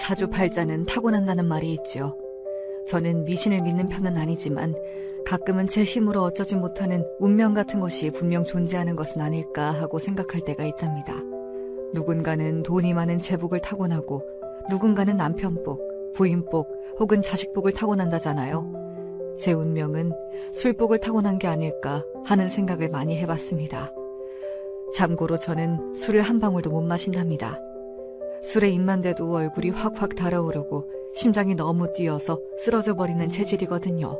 사주팔자는 타고난다는 말이 있지요. 저는 미신을 믿는 편은 아니지만 가끔은 제 힘으로 어쩌지 못하는 운명 같은 것이 분명 존재하는 것은 아닐까 하고 생각할 때가 있답니다. 누군가는 돈이 많은 제복을 타고나고 누군가는 남편복, 부인복 혹은 자식복을 타고난다잖아요. 제 운명은 술복을 타고난 게 아닐까 하는 생각을 많이 해봤습니다. 참고로 저는 술을 한 방울도 못 마신답니다. 술에 입만 대도 얼굴이 확확 달아오르고 심장이 너무 뛰어서 쓰러져 버리는 체질이거든요.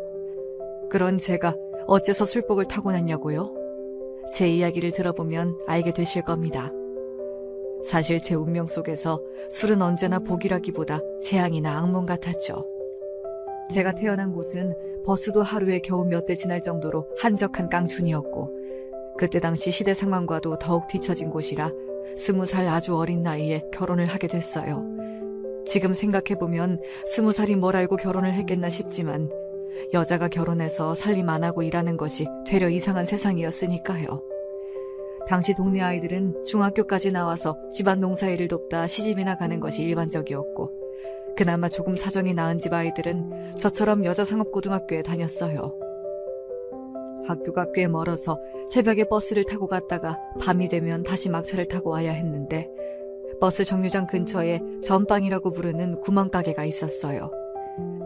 그런 제가 어째서 술복을 타고났냐고요? 제 이야기를 들어보면 알게 되실 겁니다. 사실 제 운명 속에서 술은 언제나 복이라기보다 재앙이나 악몽 같았죠. 제가 태어난 곳은 버스도 하루에 겨우 몇 대 지날 정도로 한적한 깡촌이었고 그때 당시 시대 상황과도 더욱 뒤처진 곳이라 20살 아주 어린 나이에 결혼을 하게 됐어요. 지금 생각해보면 20살이 뭘 알고 결혼을 했겠나 싶지만 여자가 결혼해서 살림 안 하고 일하는 것이 되려 이상한 세상이었으니까요. 당시 동네 아이들은 중학교까지 나와서 집안 농사일을 돕다 시집이나 가는 것이 일반적이었고 그나마 조금 사정이 나은 집 아이들은 저처럼 여자상업고등학교에 다녔어요. 학교가 꽤 멀어서 새벽에 버스를 타고 갔다가 밤이 되면 다시 막차를 타고 와야 했는데 버스 정류장 근처에 전빵이라고 부르는 구멍가게가 있었어요.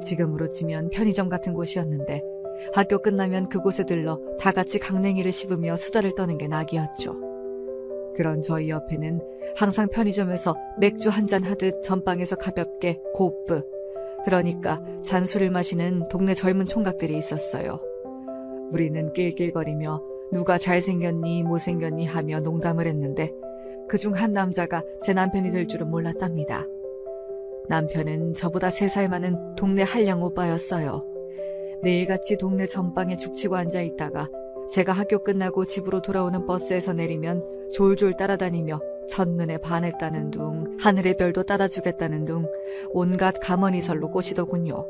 지금으로 치면 편의점 같은 곳이었는데 학교 끝나면 그곳에 들러 다 같이 강냉이를 씹으며 수다를 떠는 게 낙이었죠. 그런 저희 옆에는 항상 편의점에서 맥주 한잔 하듯 전빵에서 가볍게 고프, 그러니까 잔술을 마시는 동네 젊은 총각들이 있었어요. 우리는 낄낄거리며 누가 잘생겼니 못생겼니 하며 농담을 했는데 그중 한 남자가 제 남편이 될 줄은 몰랐답니다. 남편은 저보다 3살 많은 동네 한량 오빠였어요. 매일같이 동네 전방에 죽치고 앉아있다가 제가 학교 끝나고 집으로 돌아오는 버스에서 내리면 졸졸 따라다니며 첫눈에 반했다는 둥, 하늘의 별도 따다주겠다는 둥 온갖 가머니설로 꼬시더군요.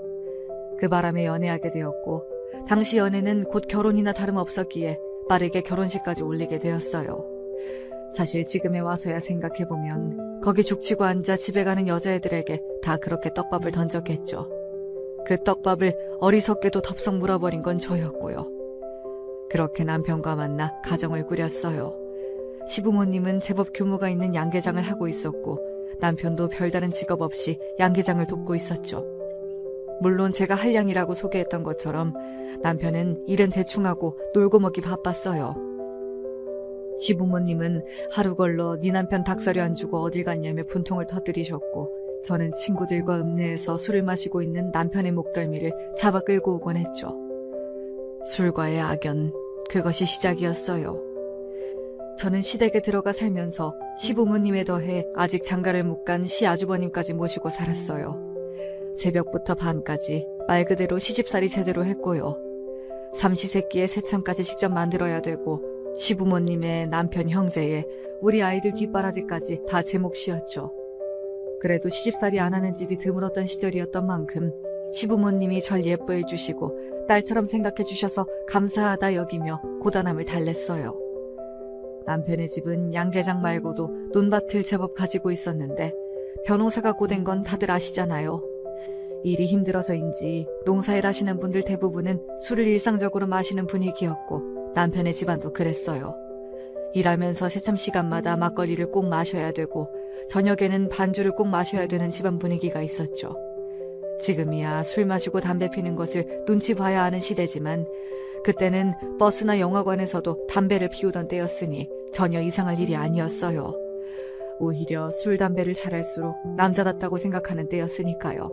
그 바람에 연애하게 되었고 당시 연애는 곧 결혼이나 다름없었기에 빠르게 결혼식까지 올리게 되었어요. 사실 지금에 와서야 생각해보면 거기 죽치고 앉아 집에 가는 여자애들에게 다 그렇게 떡밥을 던졌겠죠. 그 떡밥을 어리석게도 덥석 물어버린 건 저였고요. 그렇게 남편과 만나 가정을 꾸렸어요. 시부모님은 제법 규모가 있는 양계장을 하고 있었고 남편도 별다른 직업 없이 양계장을 돕고 있었죠. 물론 제가 한량이라고 소개했던 것처럼 남편은 일은 대충 하고 놀고 먹기 바빴어요. 시부모님은 하루 걸러 네 남편 닭사료 안 주고 어딜 갔냐며 분통을 터뜨리셨고 저는 친구들과 읍내에서 술을 마시고 있는 남편의 목덜미를 잡아 끌고 오곤 했죠. 술과의 악연, 그것이 시작이었어요. 저는 시댁에 들어가 살면서 시부모님에 더해 아직 장가를 못 간 시아주버님까지 모시고 살았어요. 새벽부터 밤까지 말 그대로 시집살이 제대로 했고요. 삼시세끼에 새참까지 직접 만들어야 되고 시부모님의 남편 형제의 우리 아이들 뒷바라지까지 다 제 몫이었죠. 그래도 시집살이 안 하는 집이 드물었던 시절이었던 만큼 시부모님이 절 예뻐해 주시고 딸처럼 생각해 주셔서 감사하다 여기며 고단함을 달랬어요. 남편의 집은 양계장 말고도 논밭을 제법 가지고 있었는데 벼농사가 고된 건 다들 아시잖아요. 일이 힘들어서인지 농사일 하시는 분들 대부분은 술을 일상적으로 마시는 분위기였고 남편의 집안도 그랬어요. 일하면서 새참 시간마다 막걸리를 꼭 마셔야 되고 저녁에는 반주를 꼭 마셔야 되는 집안 분위기가 있었죠. 지금이야 술 마시고 담배 피는 것을 눈치 봐야 하는 시대지만 그때는 버스나 영화관에서도 담배를 피우던 때였으니 전혀 이상할 일이 아니었어요. 오히려 술, 담배를 잘할수록 남자답다고 생각하는 때였으니까요.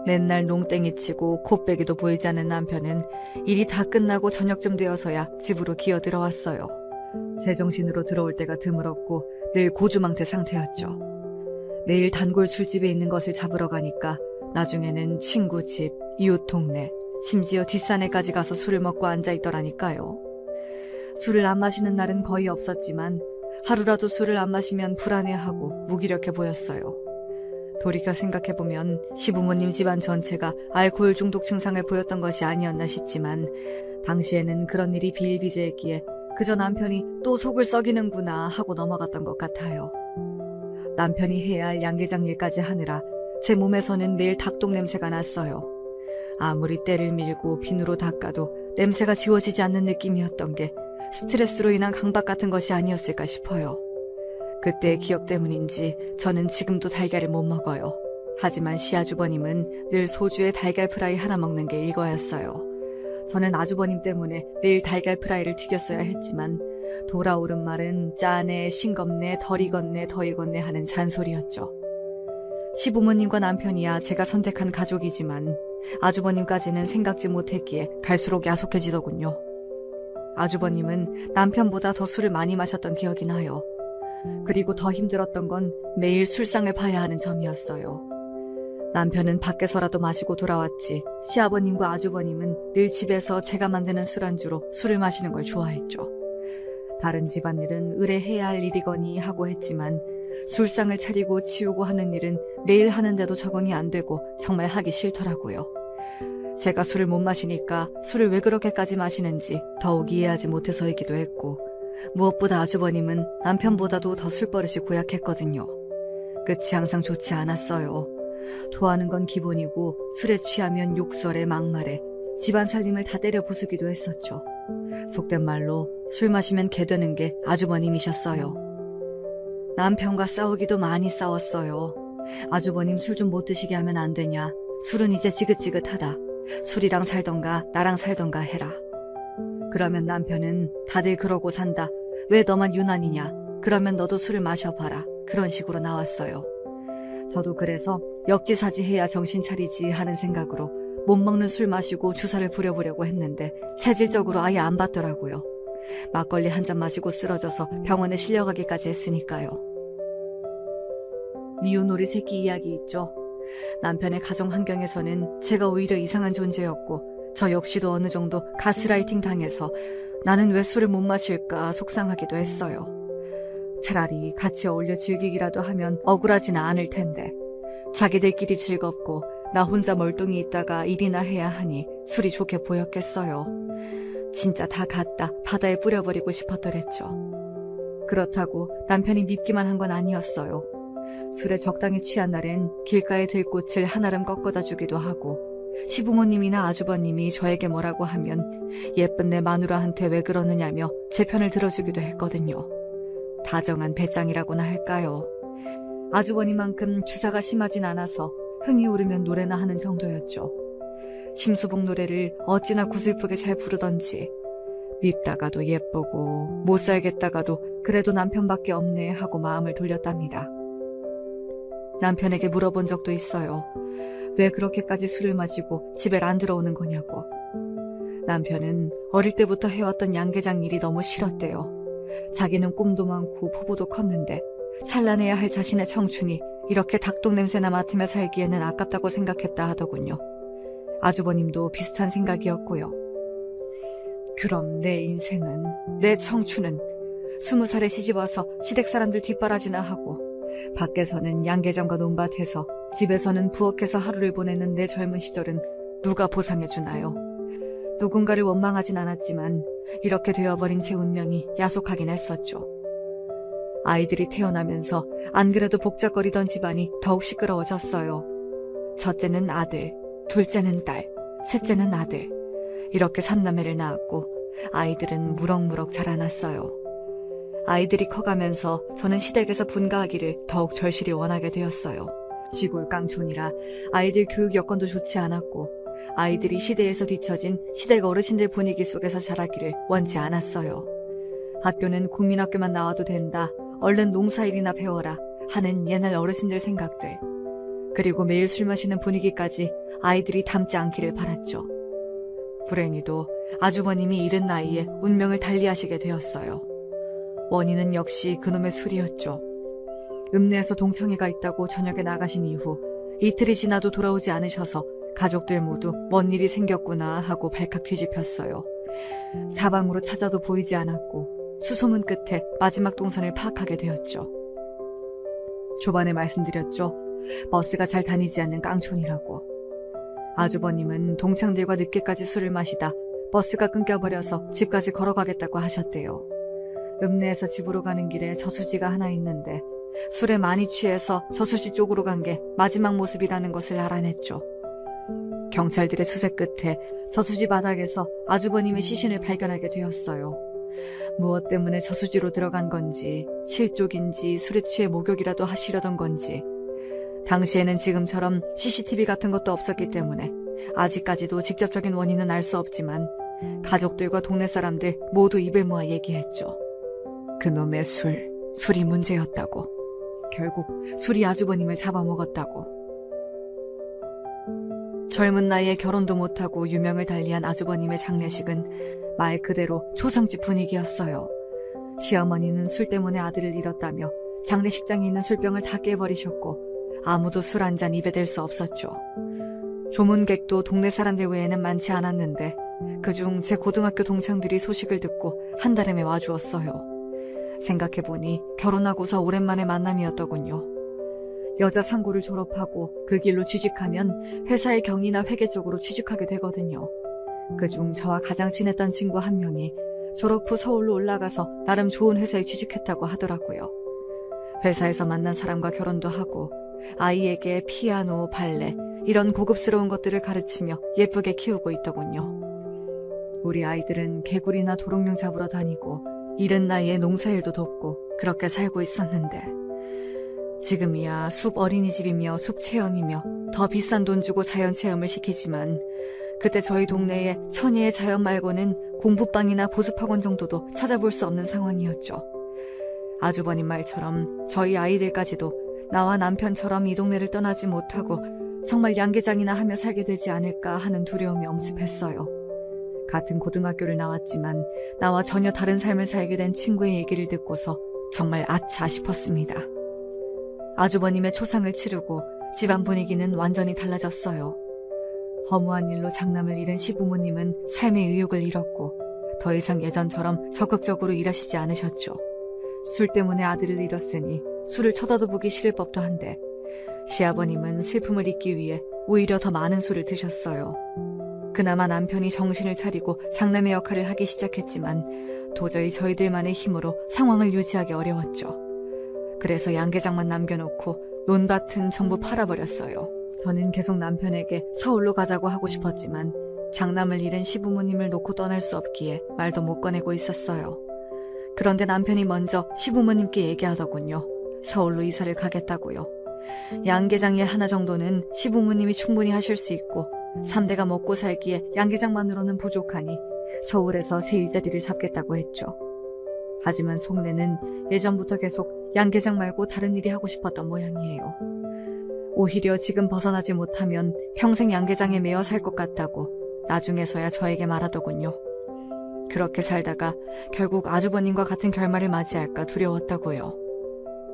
맨날 농땡이 치고 코빼기도 보이지 않는 남편은 일이 다 끝나고 저녁쯤 되어서야 집으로 기어 들어왔어요. 제정신으로 들어올 때가 드물었고 늘 고주망태 상태였죠. 매일 단골 술집에 있는 것을 잡으러 가니까 나중에는 친구 집, 이웃 동네, 심지어 뒷산에까지 가서 술을 먹고 앉아있더라니까요. 술을 안 마시는 날은 거의 없었지만 하루라도 술을 안 마시면 불안해하고 무기력해 보였어요. 돌이켜 생각해보면 시부모님 집안 전체가 알코올 중독 증상을 보였던 것이 아니었나 싶지만 당시에는 그런 일이 비일비재했기에 그저 남편이 또 속을 썩이는구나 하고 넘어갔던 것 같아요. 남편이 해야 할 양계장 일까지 하느라 제 몸에서는 매일 닭똥 냄새가 났어요. 아무리 때를 밀고 비누로 닦아도 냄새가 지워지지 않는 느낌이었던 게 스트레스로 인한 강박 같은 것이 아니었을까 싶어요. 그때의 기억 때문인지 저는 지금도 달걀을 못 먹어요. 하지만 시아주버님은 늘 소주에 달걀 프라이 하나 먹는 게 일과였어요. 저는 아주버님 때문에 매일 달걀 프라이를 튀겼어야 했지만 돌아오른 말은 짜네, 싱겁네, 덜 익었네, 더 익었네 하는 잔소리였죠. 시부모님과 남편이야 제가 선택한 가족이지만 아주버님까지는 생각지 못했기에 갈수록 야속해지더군요. 아주버님은 남편보다 더 술을 많이 마셨던 기억이 나요. 그리고 더 힘들었던 건 매일 술상을 봐야 하는 점이었어요. 남편은 밖에서라도 마시고 돌아왔지 시아버님과 아주버님은 늘 집에서 제가 만드는 술안주로 술을 마시는 걸 좋아했죠. 다른 집안일은 의뢰해야 할 일이거니 하고 했지만 술상을 차리고 치우고 하는 일은 매일 하는데도 적응이 안 되고 정말 하기 싫더라고요. 제가 술을 못 마시니까 술을 왜 그렇게까지 마시는지 더욱 이해하지 못해서이기도 했고 무엇보다 아주버님은 남편보다도 더 술버릇이 고약했거든요. 끝이 항상 좋지 않았어요. 토하는 건 기본이고 술에 취하면 욕설에 막말에 집안 살림을 다 때려 부수기도 했었죠. 속된 말로 술 마시면 개 되는 게 아주버님이셨어요. 남편과 싸우기도 많이 싸웠어요. 아주버님 술 좀 못 드시게 하면 안 되냐. 술은 이제 지긋지긋하다. 술이랑 살던가 나랑 살던가 해라. 그러면 남편은 다들 그러고 산다. 왜 너만 유난이냐. 그러면 너도 술을 마셔봐라. 그런 식으로 나왔어요. 저도 그래서 역지사지해야 정신 차리지 하는 생각으로 못 먹는 술 마시고 주사를 부려보려고 했는데 체질적으로 아예 안 받더라고요. 막걸리 한 잔 마시고 쓰러져서 병원에 실려가기까지 했으니까요. 미운 오리 새끼 이야기 있죠. 남편의 가정 환경에서는 제가 오히려 이상한 존재였고 저 역시도 어느 정도 가스라이팅 당해서 나는 왜 술을 못 마실까 속상하기도 했어요. 차라리 같이 어울려 즐기기라도 하면 억울하지는 않을 텐데 자기들끼리 즐겁고 나 혼자 멀뚱히 있다가 일이나 해야 하니 술이 좋게 보였겠어요. 진짜 다 갖다 바다에 뿌려버리고 싶었더랬죠. 그렇다고 남편이 밉기만 한 건 아니었어요. 술에 적당히 취한 날엔 길가의 들꽃을 한아름 꺾어다 주기도 하고 시부모님이나 아주버님이 저에게 뭐라고 하면 예쁜 내 마누라한테 왜 그러느냐며 제 편을 들어주기도 했거든요. 다정한 배짱이라고나 할까요. 아주버님만큼 주사가 심하진 않아서 흥이 오르면 노래나 하는 정도였죠. 심수봉 노래를 어찌나 구슬프게 잘 부르던지 밉다가도 예쁘고 못 살겠다가도 그래도 남편밖에 없네 하고 마음을 돌렸답니다. 남편에게 물어본 적도 있어요. 왜 그렇게까지 술을 마시고 집에 안 들어오는 거냐고. 남편은 어릴 때부터 해왔던 양계장 일이 너무 싫었대요. 자기는 꿈도 많고 포부도 컸는데 찬란해야 할 자신의 청춘이 이렇게 닭똥 냄새나 맡으며 살기에는 아깝다고 생각했다 하더군요. 아주버님도 비슷한 생각이었고요. 그럼 내 인생은, 내 청춘은 20살에 시집와서 시댁 사람들 뒷바라지나 하고 밖에서는 양계장과 논밭에서 집에서는 부엌에서 하루를 보내는 내 젊은 시절은 누가 보상해주나요? 누군가를 원망하진 않았지만 이렇게 되어버린 제 운명이 야속하긴 했었죠. 아이들이 태어나면서 안 그래도 복잡거리던 집안이 더욱 시끄러워졌어요. 첫째는 아들, 둘째는 딸, 셋째는 아들. 이렇게 3남매를 낳았고 아이들은 무럭무럭 자라났어요. 아이들이 커가면서 저는 시댁에서 분가하기를 더욱 절실히 원하게 되었어요. 시골 깡촌이라 아이들 교육 여건도 좋지 않았고 아이들이 시대에서 뒤처진 시댁 어르신들 분위기 속에서 자라기를 원치 않았어요. 학교는 국민학교만 나와도 된다. 얼른 농사일이나 배워라 하는 옛날 어르신들 생각들. 그리고 매일 술 마시는 분위기까지 아이들이 닮지 않기를 바랐죠. 불행히도 아주버님이 이른 나이에 운명을 달리하시게 되었어요. 원인은 역시 그놈의 술이었죠. 읍내에서 동창회가 있다고 저녁에 나가신 이후 이틀이 지나도 돌아오지 않으셔서 가족들 모두 뭔 일이 생겼구나 하고 발칵 뒤집혔어요. 사방으로 찾아도 보이지 않았고 수소문 끝에 마지막 동선을 파악하게 되었죠. 초반에 말씀드렸죠. 버스가 잘 다니지 않는 깡촌이라고. 아주버님은 동창들과 늦게까지 술을 마시다 버스가 끊겨버려서 집까지 걸어가겠다고 하셨대요. 읍내에서 집으로 가는 길에 저수지가 하나 있는데 술에 많이 취해서 저수지 쪽으로 간 게 마지막 모습이라는 것을 알아냈죠. 경찰들의 수색 끝에 저수지 바닥에서 아주버님의 시신을 발견하게 되었어요. 무엇 때문에 저수지로 들어간 건지, 실족인지 술에 취해 목욕이라도 하시려던 건지. 당시에는 지금처럼 CCTV 같은 것도 없었기 때문에 아직까지도 직접적인 원인은 알 수 없지만 가족들과 동네 사람들 모두 입을 모아 얘기했죠. 그놈의 술이 문제였다고. 결국 술이 아주버님을 잡아먹었다고. 젊은 나이에 결혼도 못하고 유명을 달리한 아주버님의 장례식은 말 그대로 초상집 분위기였어요. 시어머니는 술 때문에 아들을 잃었다며 장례식장에 있는 술병을 다 깨버리셨고 아무도 술 한 잔 입에 댈 수 없었죠. 조문객도 동네 사람들 외에는 많지 않았는데 그중 제 고등학교 동창들이 소식을 듣고 한달음에 와주었어요. 생각해보니 결혼하고서 오랜만에 만남이었더군요. 여자 상고를 졸업하고 그 길로 취직하면 회사의 경리나 회계 쪽으로 취직하게 되거든요. 그중 저와 가장 친했던 친구 한 명이 졸업 후 서울로 올라가서 나름 좋은 회사에 취직했다고 하더라고요. 회사에서 만난 사람과 결혼도 하고 아이에게 피아노, 발레 이런 고급스러운 것들을 가르치며 예쁘게 키우고 있더군요. 우리 아이들은 개구리나 도롱뇽 잡으러 다니고 이른 나이에 농사일도 돕고 그렇게 살고 있었는데 지금이야 숲 어린이집이며 숲 체험이며 더 비싼 돈 주고 자연 체험을 시키지만 그때 저희 동네에 천혜의 자연 말고는 공부방이나 보습학원 정도도 찾아볼 수 없는 상황이었죠. 아주버님 말처럼 저희 아이들까지도 나와 남편처럼 이 동네를 떠나지 못하고 정말 양계장이나 하며 살게 되지 않을까 하는 두려움이 엄습했어요. 같은 고등학교를 나왔지만 나와 전혀 다른 삶을 살게 된 친구의 얘기를 듣고서 정말 아차 싶었습니다. 아주버님의 초상을 치르고 집안 분위기는 완전히 달라졌어요. 허무한 일로 장남을 잃은 시부모님은 삶의 의욕을 잃었고 더 이상 예전처럼 적극적으로 일하시지 않으셨죠. 술 때문에 아들을 잃었으니 술을 쳐다도 보기 싫을 법도 한데 시아버님은 슬픔을 잊기 위해 오히려 더 많은 술을 드셨어요. 그나마 남편이 정신을 차리고 장남의 역할을 하기 시작했지만 도저히 저희들만의 힘으로 상황을 유지하기 어려웠죠. 그래서 양계장만 남겨놓고 논밭은 전부 팔아버렸어요. 저는 계속 남편에게 서울로 가자고 하고 싶었지만 장남을 잃은 시부모님을 놓고 떠날 수 없기에 말도 못 꺼내고 있었어요. 그런데 남편이 먼저 시부모님께 얘기하더군요. 서울로 이사를 가겠다고요. 양계장 일 하나 정도는 시부모님이 충분히 하실 수 있고 3대가 먹고 살기에 양계장만으로는 부족하니 서울에서 새 일자리를 잡겠다고 했죠. 하지만 속내는 예전부터 계속 양계장 말고 다른 일이 하고 싶었던 모양이에요. 오히려 지금 벗어나지 못하면 평생 양계장에 매여 살 것 같다고 나중에서야 저에게 말하더군요. 그렇게 살다가 결국 아주버님과 같은 결말을 맞이할까 두려웠다고요.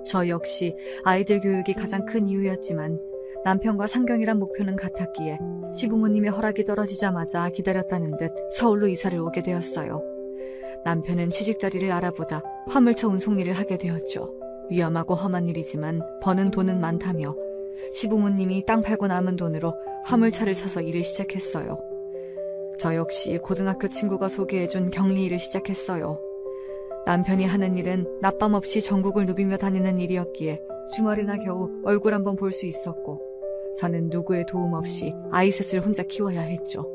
저 역시 아이들 교육이 가장 큰 이유였지만 남편과 상경이란 목표는 같았기에 시부모님의 허락이 떨어지자마자 기다렸다는 듯 서울로 이사를 오게 되었어요. 남편은 취직 자리를 알아보다 화물차 운송 일을 하게 되었죠. 위험하고 험한 일이지만 버는 돈은 많다며 시부모님이 땅 팔고 남은 돈으로 화물차를 사서 일을 시작했어요. 저 역시 고등학교 친구가 소개해준 격리 일을 시작했어요. 남편이 하는 일은 낮밤 없이 전국을 누비며 다니는 일이었기에 주말이나 겨우 얼굴 한번 볼 수 있었고 저는 누구의 도움 없이 아이 셋을 혼자 키워야 했죠.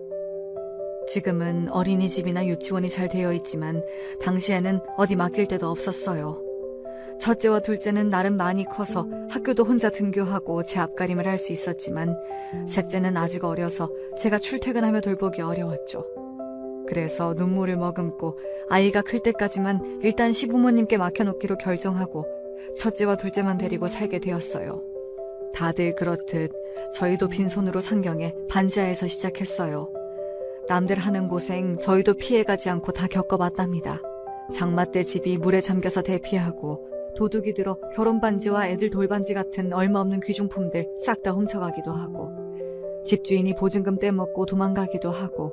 지금은 어린이집이나 유치원이 잘 되어 있지만 당시에는 어디 맡길 데도 없었어요. 첫째와 둘째는 나름 많이 커서 학교도 혼자 등교하고 제 앞가림을 할 수 있었지만 셋째는 아직 어려서 제가 출퇴근하며 돌보기 어려웠죠. 그래서 눈물을 머금고 아이가 클 때까지만 일단 시부모님께 맡겨놓기로 결정하고 첫째와 둘째만 데리고 살게 되었어요. 다들 그렇듯 저희도 빈손으로 상경해 반지하에서 시작했어요. 남들 하는 고생 저희도 피해가지 않고 다 겪어봤답니다. 장마 때 집이 물에 잠겨서 대피하고 도둑이 들어 결혼반지와 애들 돌반지 같은 얼마 없는 귀중품들 싹 다 훔쳐가기도 하고 집주인이 보증금 떼먹고 도망가기도 하고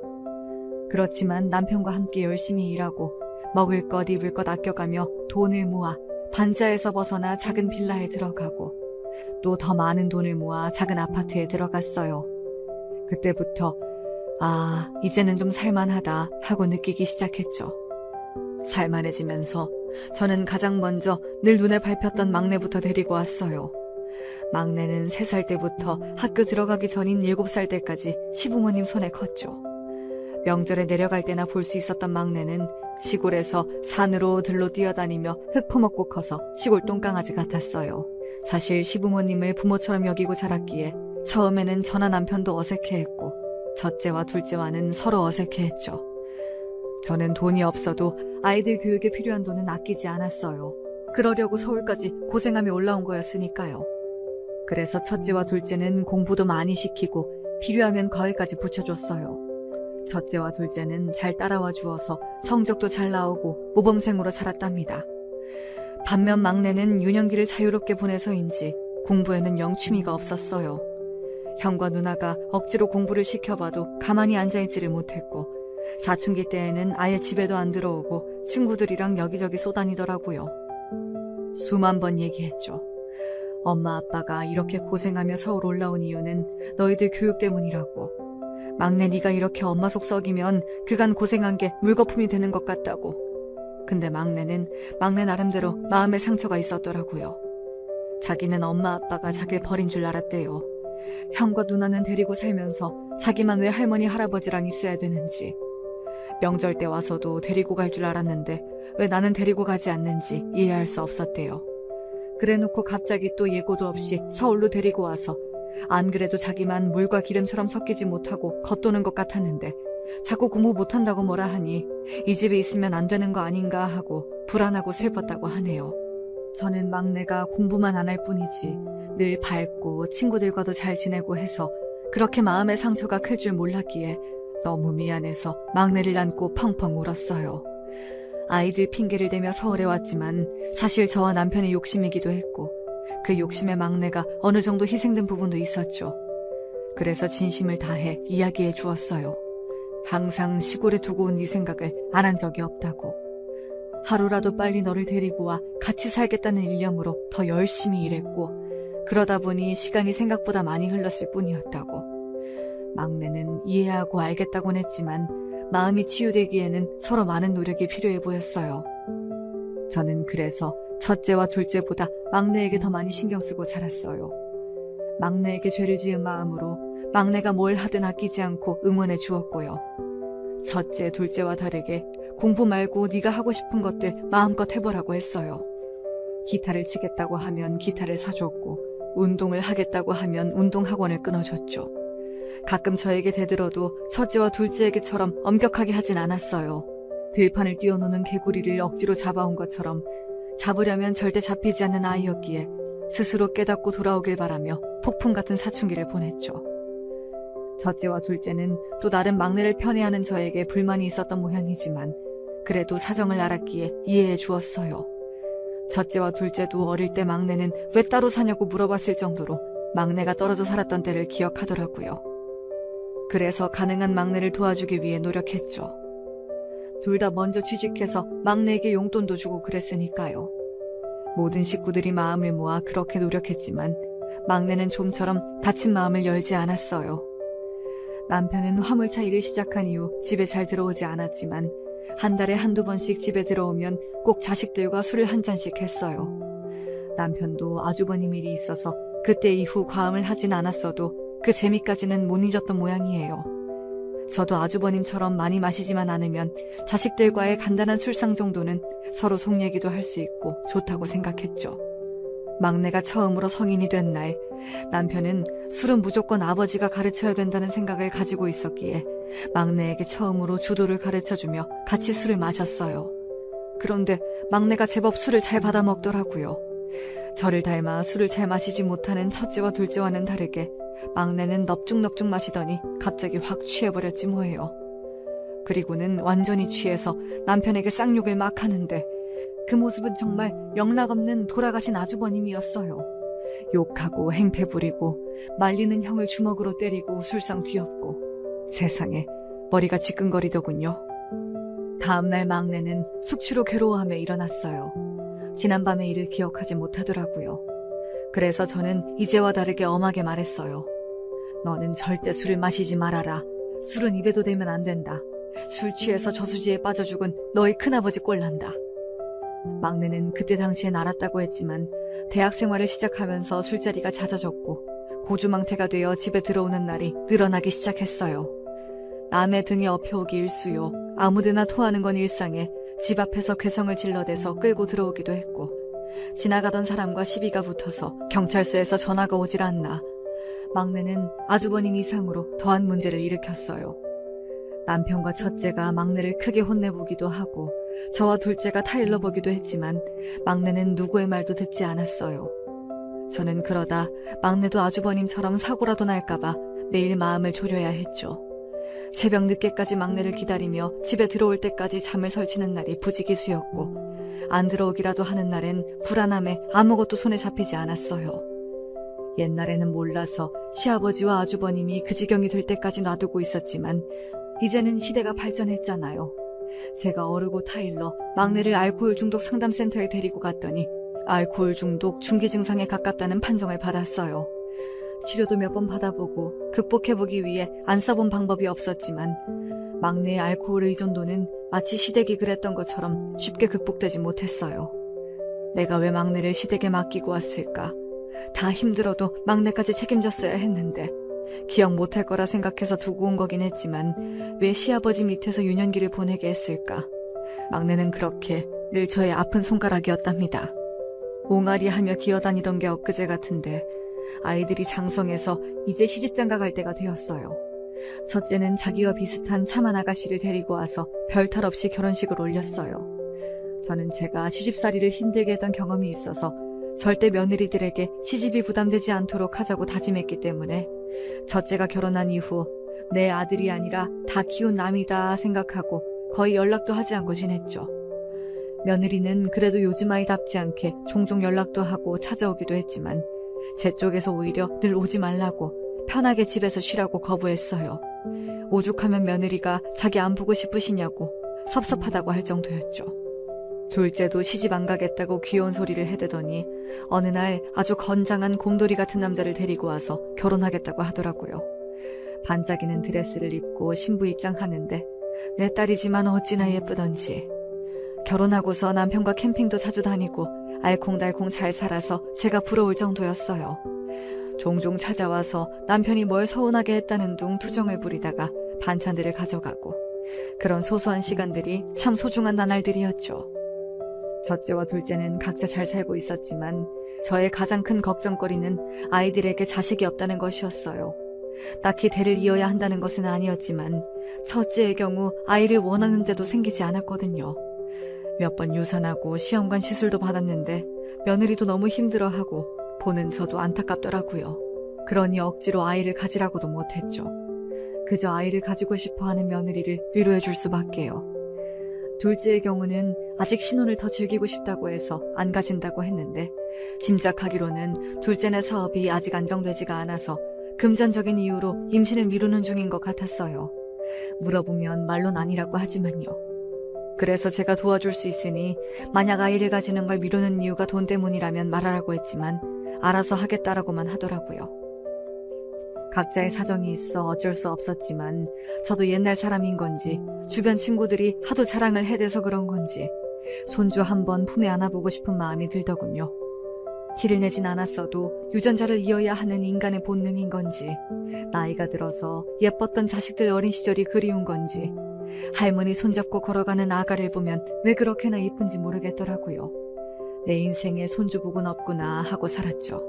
그렇지만 남편과 함께 열심히 일하고 먹을 것 입을 것 아껴가며 돈을 모아 반지하에서 벗어나 작은 빌라에 들어가고 또 더 많은 돈을 모아 작은 아파트에 들어갔어요. 그때부터 이제는 좀 살만하다 하고 느끼기 시작했죠. 살만해지면서 저는 가장 먼저 늘 눈에 밟혔던 막내부터 데리고 왔어요. 막내는 3살 때부터 학교 들어가기 전인 7살 때까지 시부모님 손에 컸죠. 명절에 내려갈 때나 볼 수 있었던 막내는 시골에서 산으로 들로 뛰어다니며 흙 퍼먹고 커서 시골 똥강아지 같았어요. 사실 시부모님을 부모처럼 여기고 자랐기에 처음에는 저나 남편도 어색해했고 첫째와 둘째와는 서로 어색해했죠. 저는 돈이 없어도 아이들 교육에 필요한 돈은 아끼지 않았어요. 그러려고 서울까지 고생하며 올라온 거였으니까요. 그래서 첫째와 둘째는 공부도 많이 시키고 필요하면 과외까지 붙여줬어요. 첫째와 둘째는 잘 따라와 주어서 성적도 잘 나오고 모범생으로 자랐답니다. 반면 막내는 유년기를 자유롭게 보내서인지 공부에는 영 취미가 없었어요. 형과 누나가 억지로 공부를 시켜봐도 가만히 앉아있지를 못했고 사춘기 때에는 아예 집에도 안 들어오고 친구들이랑 여기저기 쏘다니더라고요. 수만 번 얘기했죠. 엄마 아빠가 이렇게 고생하며 서울 올라온 이유는 너희들 교육 때문이라고. 막내 네가 이렇게 엄마 속 썩이면 그간 고생한 게 물거품이 되는 것 같다고. 근데 막내는 막내 나름대로 마음의 상처가 있었더라고요. 자기는 엄마 아빠가 자기를 버린 줄 알았대요. 형과 누나는 데리고 살면서 자기만 왜 할머니 할아버지랑 있어야 되는지, 명절 때 와서도 데리고 갈 줄 알았는데 왜 나는 데리고 가지 않는지 이해할 수 없었대요. 그래놓고 갑자기 또 예고도 없이 서울로 데리고 와서 안 그래도 자기만 물과 기름처럼 섞이지 못하고 겉도는 것 같았는데 자꾸 공부 못한다고 뭐라 하니 이 집에 있으면 안 되는 거 아닌가 하고 불안하고 슬펐다고 하네요. 저는 막내가 공부만 안 할 뿐이지 늘 밝고 친구들과도 잘 지내고 해서 그렇게 마음의 상처가 클 줄 몰랐기에 너무 미안해서 막내를 안고 펑펑 울었어요. 아이들 핑계를 대며 서울에 왔지만 사실 저와 남편의 욕심이기도 했고 그 욕심에 막내가 어느 정도 희생된 부분도 있었죠. 그래서 진심을 다해 이야기해 주었어요. 항상 시골에 두고 온 네 생각을 안 한 적이 없다고. 하루라도 빨리 너를 데리고 와 같이 살겠다는 일념으로 더 열심히 일했고 그러다 보니 시간이 생각보다 많이 흘렀을 뿐이었다고. 막내는 이해하고 알겠다곤 했지만 마음이 치유되기에는 서로 많은 노력이 필요해 보였어요. 저는 그래서 첫째와 둘째보다 막내에게 더 많이 신경 쓰고 살았어요. 막내에게 죄를 지은 마음으로 막내가 뭘 하든 아끼지 않고 응원해 주었고요. 첫째, 둘째와 다르게 공부 말고 네가 하고 싶은 것들 마음껏 해보라고 했어요. 기타를 치겠다고 하면 기타를 사줬고 운동을 하겠다고 하면 운동학원을 끊어줬죠. 가끔 저에게 대들어도 첫째와 둘째에게처럼 엄격하게 하진 않았어요. 들판을 뛰어노는 개구리를 억지로 잡아온 것처럼 잡으려면 절대 잡히지 않는 아이였기에 스스로 깨닫고 돌아오길 바라며 폭풍 같은 사춘기를 보냈죠. 첫째와 둘째는 또 나름 막내를 편애하는 저에게 불만이 있었던 모양이지만 그래도 사정을 알았기에 이해해 주었어요. 첫째와 둘째도 어릴 때 막내는 왜 따로 사냐고 물어봤을 정도로 막내가 떨어져 살았던 때를 기억하더라고요. 그래서 가능한 막내를 도와주기 위해 노력했죠. 둘 다 먼저 취직해서 막내에게 용돈도 주고 그랬으니까요. 모든 식구들이 마음을 모아 그렇게 노력했지만 막내는 좀처럼 닫힌 마음을 열지 않았어요. 남편은 화물차 일을 시작한 이후 집에 잘 들어오지 않았지만 한 달에 한두 번씩 집에 들어오면 꼭 자식들과 술을 한 잔씩 했어요. 남편도 아주버님 일이 있어서 그때 이후 과음을 하진 않았어도 그 재미까지는 못 잊었던 모양이에요. 저도 아주버님처럼 많이 마시지만 않으면 자식들과의 간단한 술상 정도는 서로 속 얘기도 할 수 있고 좋다고 생각했죠. 막내가 처음으로 성인이 된 날, 남편은 술은 무조건 아버지가 가르쳐야 된다는 생각을 가지고 있었기에 막내에게 처음으로 주도를 가르쳐주며 같이 술을 마셨어요. 그런데 막내가 제법 술을 잘 받아 먹더라고요. 저를 닮아 술을 잘 마시지 못하는 첫째와 둘째와는 다르게 막내는 넙죽넙죽 마시더니 갑자기 확 취해버렸지 뭐예요. 그리고는 완전히 취해서 남편에게 쌍욕을 막 하는데 그 모습은 정말 영락없는 돌아가신 아주버님이었어요. 욕하고 행패 부리고 말리는 형을 주먹으로 때리고 술상 뒤엎고 세상에 머리가 지끈거리더군요. 다음날 막내는 숙취로 괴로워하며 일어났어요. 지난밤의 일을 기억하지 못하더라고요. 그래서 저는 이제와 다르게 엄하게 말했어요. 너는 절대 술을 마시지 말아라. 술은 입에도 대면 안 된다. 술 취해서 저수지에 빠져 죽은 너희 큰아버지 꼴난다. 막내는 그때 당시엔 알았다고 했지만 대학 생활을 시작하면서 술자리가 잦아졌고 고주망태가 되어 집에 들어오는 날이 늘어나기 시작했어요. 남의 등에 엎혀오기 일쑤요. 아무데나 토하는 건 일상에 집 앞에서 괴성을 질러대서 끌고 들어오기도 했고 지나가던 사람과 시비가 붙어서 경찰서에서 전화가 오질 않나 막내는 아주버님 이상으로 더한 문제를 일으켰어요. 남편과 첫째가 막내를 크게 혼내보기도 하고 저와 둘째가 타일러 보기도 했지만 막내는 누구의 말도 듣지 않았어요. 저는 그러다 막내도 아주버님처럼 사고라도 날까봐 매일 마음을 졸여야 했죠. 새벽 늦게까지 막내를 기다리며 집에 들어올 때까지 잠을 설치는 날이 부지기수였고 안 들어오기라도 하는 날엔 불안함에 아무것도 손에 잡히지 않았어요. 옛날에는 몰라서 시아버지와 아주버님이 그 지경이 될 때까지 놔두고 있었지만 이제는 시대가 발전했잖아요. 제가 어르고 타일러 막내를 알코올 중독 상담센터에 데리고 갔더니 알코올 중독 중기 증상에 가깝다는 판정을 받았어요. 치료도 몇 번 받아보고 극복해보기 위해 안 써본 방법이 없었지만 막내의 알코올 의존도는 마치 시댁이 그랬던 것처럼 쉽게 극복되지 못했어요. 내가 왜 막내를 시댁에 맡기고 왔을까? 다 힘들어도 막내까지 책임졌어야 했는데 기억 못할 거라 생각해서 두고 온 거긴 했지만 왜 시아버지 밑에서 유년기를 보내게 했을까? 막내는 그렇게 늘 저의 아픈 손가락이었답니다. 옹알이하며 기어다니던 게 엊그제 같은데 아이들이 장성해서 이제 시집장가 갈 때가 되었어요. 첫째는 자기와 비슷한 참한 아가씨를 데리고 와서 별탈 없이 결혼식을 올렸어요. 저는 제가 시집살이를 힘들게 했던 경험이 있어서 절대 며느리들에게 시집이 부담되지 않도록 하자고 다짐했기 때문에 첫째가 결혼한 이후 내 아들이 아니라 다 키운 남이다 생각하고 거의 연락도 하지 않고 지냈죠. 며느리는 그래도 요즘 아이답지 않게 종종 연락도 하고 찾아오기도 했지만 제 쪽에서 오히려 늘 오지 말라고 편하게 집에서 쉬라고 거부했어요. 오죽하면 며느리가 자기 안 보고 싶으시냐고 섭섭하다고 할 정도였죠. 둘째도 시집 안 가겠다고 귀여운 소리를 해대더니 어느 날 아주 건장한 곰돌이 같은 남자를 데리고 와서 결혼하겠다고 하더라고요. 반짝이는 드레스를 입고 신부 입장하는데 내 딸이지만 어찌나 예쁘던지. 결혼하고서 남편과 캠핑도 자주 다니고 알콩달콩 잘 살아서 제가 부러울 정도였어요. 종종 찾아와서 남편이 뭘 서운하게 했다는 둥 투정을 부리다가 반찬들을 가져가고 그런 소소한 시간들이 참 소중한 나날들이었죠. 첫째와 둘째는 각자 잘 살고 있었지만 저의 가장 큰 걱정거리는 아이들에게 자식이 없다는 것이었어요. 딱히 대를 이어야 한다는 것은 아니었지만 첫째의 경우 아이를 원하는데도 생기지 않았거든요. 몇 번 유산하고 시험관 시술도 받았는데 며느리도 너무 힘들어하고 보는 저도 안타깝더라고요. 그러니 억지로 아이를 가지라고도 못했죠. 그저 아이를 가지고 싶어하는 며느리를 위로해 줄 수밖에요. 둘째의 경우는 아직 신혼을 더 즐기고 싶다고 해서 안 가진다고 했는데 짐작하기로는 둘째네 사업이 아직 안정되지가 않아서 금전적인 이유로 임신을 미루는 중인 것 같았어요. 물어보면 말론 아니라고 하지만요. 그래서 제가 도와줄 수 있으니 만약 아이를 가지는 걸 미루는 이유가 돈 때문이라면 말하라고 했지만 알아서 하겠다라고만 하더라고요. 각자의 사정이 있어 어쩔 수 없었지만 저도 옛날 사람인 건지 주변 친구들이 하도 자랑을 해대서 그런 건지 손주 한번 품에 안아보고 싶은 마음이 들더군요. 티를 내진 않았어도 유전자를 이어야 하는 인간의 본능인 건지 나이가 들어서 예뻤던 자식들 어린 시절이 그리운 건지 할머니 손잡고 걸어가는 아가를 보면 왜 그렇게나 예쁜지 모르겠더라고요. 내 인생에 손주복은 없구나 하고 살았죠.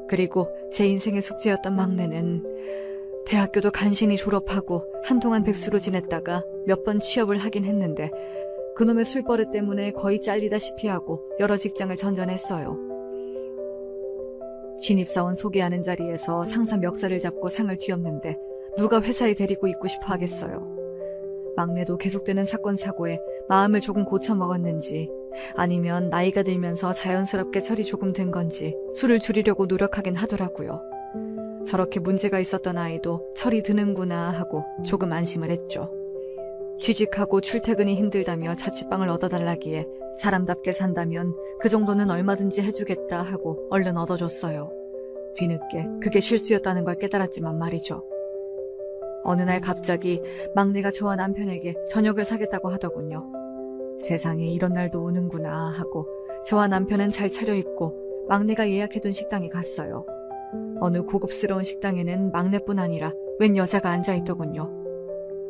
그리고 제 인생의 숙제였던 막내는 대학교도 간신히 졸업하고 한동안 백수로 지냈다가 몇 번 취업을 하긴 했는데 그놈의 술버릇 때문에 거의 잘리다시피 하고 여러 직장을 전전했어요. 신입사원 소개하는 자리에서 상사 멱살을 잡고 상을 뒤엎는데 누가 회사에 데리고 있고 싶어 하겠어요. 막내도 계속되는 사건 사고에 마음을 조금 고쳐먹었는지 아니면 나이가 들면서 자연스럽게 철이 조금 든 건지 술을 줄이려고 노력하긴 하더라고요. 저렇게 문제가 있었던 아이도 철이 드는구나 하고 조금 안심을 했죠. 취직하고 출퇴근이 힘들다며 자취방을 얻어달라기에 사람답게 산다면 그 정도는 얼마든지 해주겠다 하고 얼른 얻어줬어요. 뒤늦게 그게 실수였다는 걸 깨달았지만 말이죠. 어느 날 갑자기 막내가 저와 남편에게 저녁을 사겠다고 하더군요. 세상에 이런 날도 오는구나 하고 저와 남편은 잘 차려입고 막내가 예약해둔 식당에 갔어요. 어느 고급스러운 식당에는 막내뿐 아니라 웬 여자가 앉아있더군요.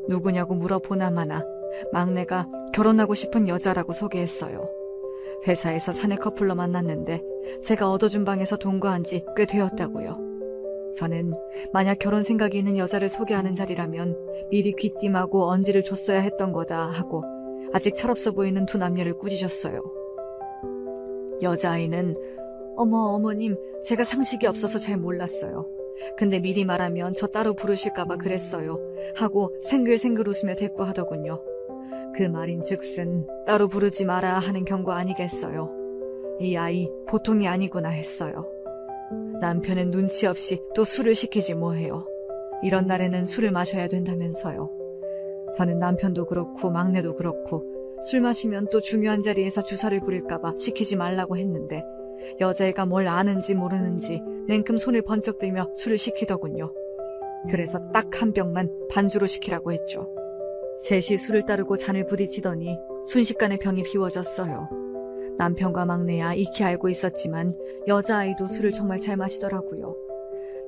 누구냐고 물어보나마나 막내가 결혼하고 싶은 여자라고 소개했어요. 회사에서 사내 커플로 만났는데 제가 얻어준 방에서 동거한 지 꽤 되었다고요. 저는 만약 결혼 생각이 있는 여자를 소개하는 자리라면 미리 귀띔하고 언지를 줬어야 했던 거다 하고 아직 철없어 보이는 두 남녀를 꾸짖었어요. 여자아이는 어머님, 제가 상식이 없어서 잘 몰랐어요. 근데 미리 말하면 저 따로 부르실까봐 그랬어요 하고 생글생글 웃으며 대꾸하더군요. 그 말인즉슨 따로 부르지 마라 하는 경고 아니겠어요. 이 아이 보통이 아니구나 했어요. 남편은 눈치 없이 또 술을 시키지 뭐해요. 이런 날에는 술을 마셔야 된다면서요. 저는 남편도 그렇고 막내도 그렇고 술 마시면 또 중요한 자리에서 주사를 부릴까봐 시키지 말라고 했는데 여자애가 뭘 아는지 모르는지 냉큼 손을 번쩍 들며 술을 시키더군요. 그래서 딱 한 병만 반주로 시키라고 했죠. 셋이 술을 따르고 잔을 부딪히더니 순식간에 병이 비워졌어요. 남편과 막내야 익히 알고 있었지만 여자아이도 술을 정말 잘 마시더라고요.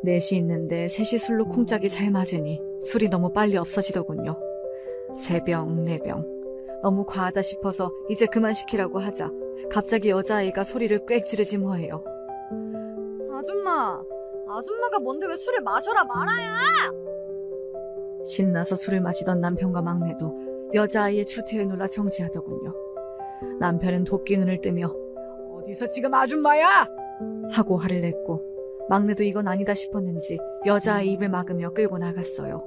넷이 있는데 셋이 술로 쿵짝이 잘 맞으니 술이 너무 빨리 없어지더군요. 3병, 4병. 너무 과하다 싶어서 이제 그만 시키라고 하자 갑자기 여자아이가 소리를 꽥 지르지 뭐해요. 아줌마가 뭔데 왜 술을 마셔라 말아야! 신나서 술을 마시던 남편과 막내도 여자아이의 추태에 놀라 정지하더군요. 남편은 도끼 눈을 뜨며 어디서 지금 아줌마야! 하고 화를 냈고 막내도 이건 아니다 싶었는지 여자아이 입을 막으며 끌고 나갔어요.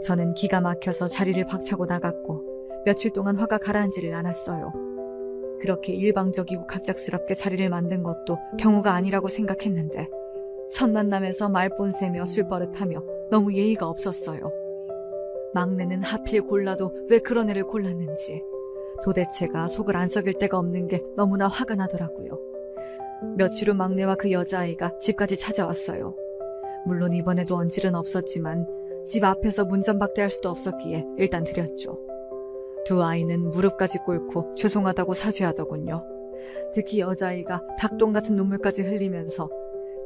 저는 기가 막혀서 자리를 박차고 나갔고 며칠 동안 화가 가라앉지를 않았어요. 그렇게 일방적이고 갑작스럽게 자리를 만든 것도 경우가 아니라고 생각했는데 첫 만남에서 말본세며 술버릇하며 너무 예의가 없었어요. 막내는 하필 골라도 왜 그런 애를 골랐는지 도대체가 속을 안 썩일 데가 없는 게 너무나 화가 나더라고요. 며칠 후 막내와 그 여자아이가 집까지 찾아왔어요. 물론 이번에도 언질은 없었지만 집 앞에서 문전박대할 수도 없었기에 일단 드렸죠. 두 아이는 무릎까지 꿇고 죄송하다고 사죄하더군요. 특히 여자아이가 닭똥 같은 눈물까지 흘리면서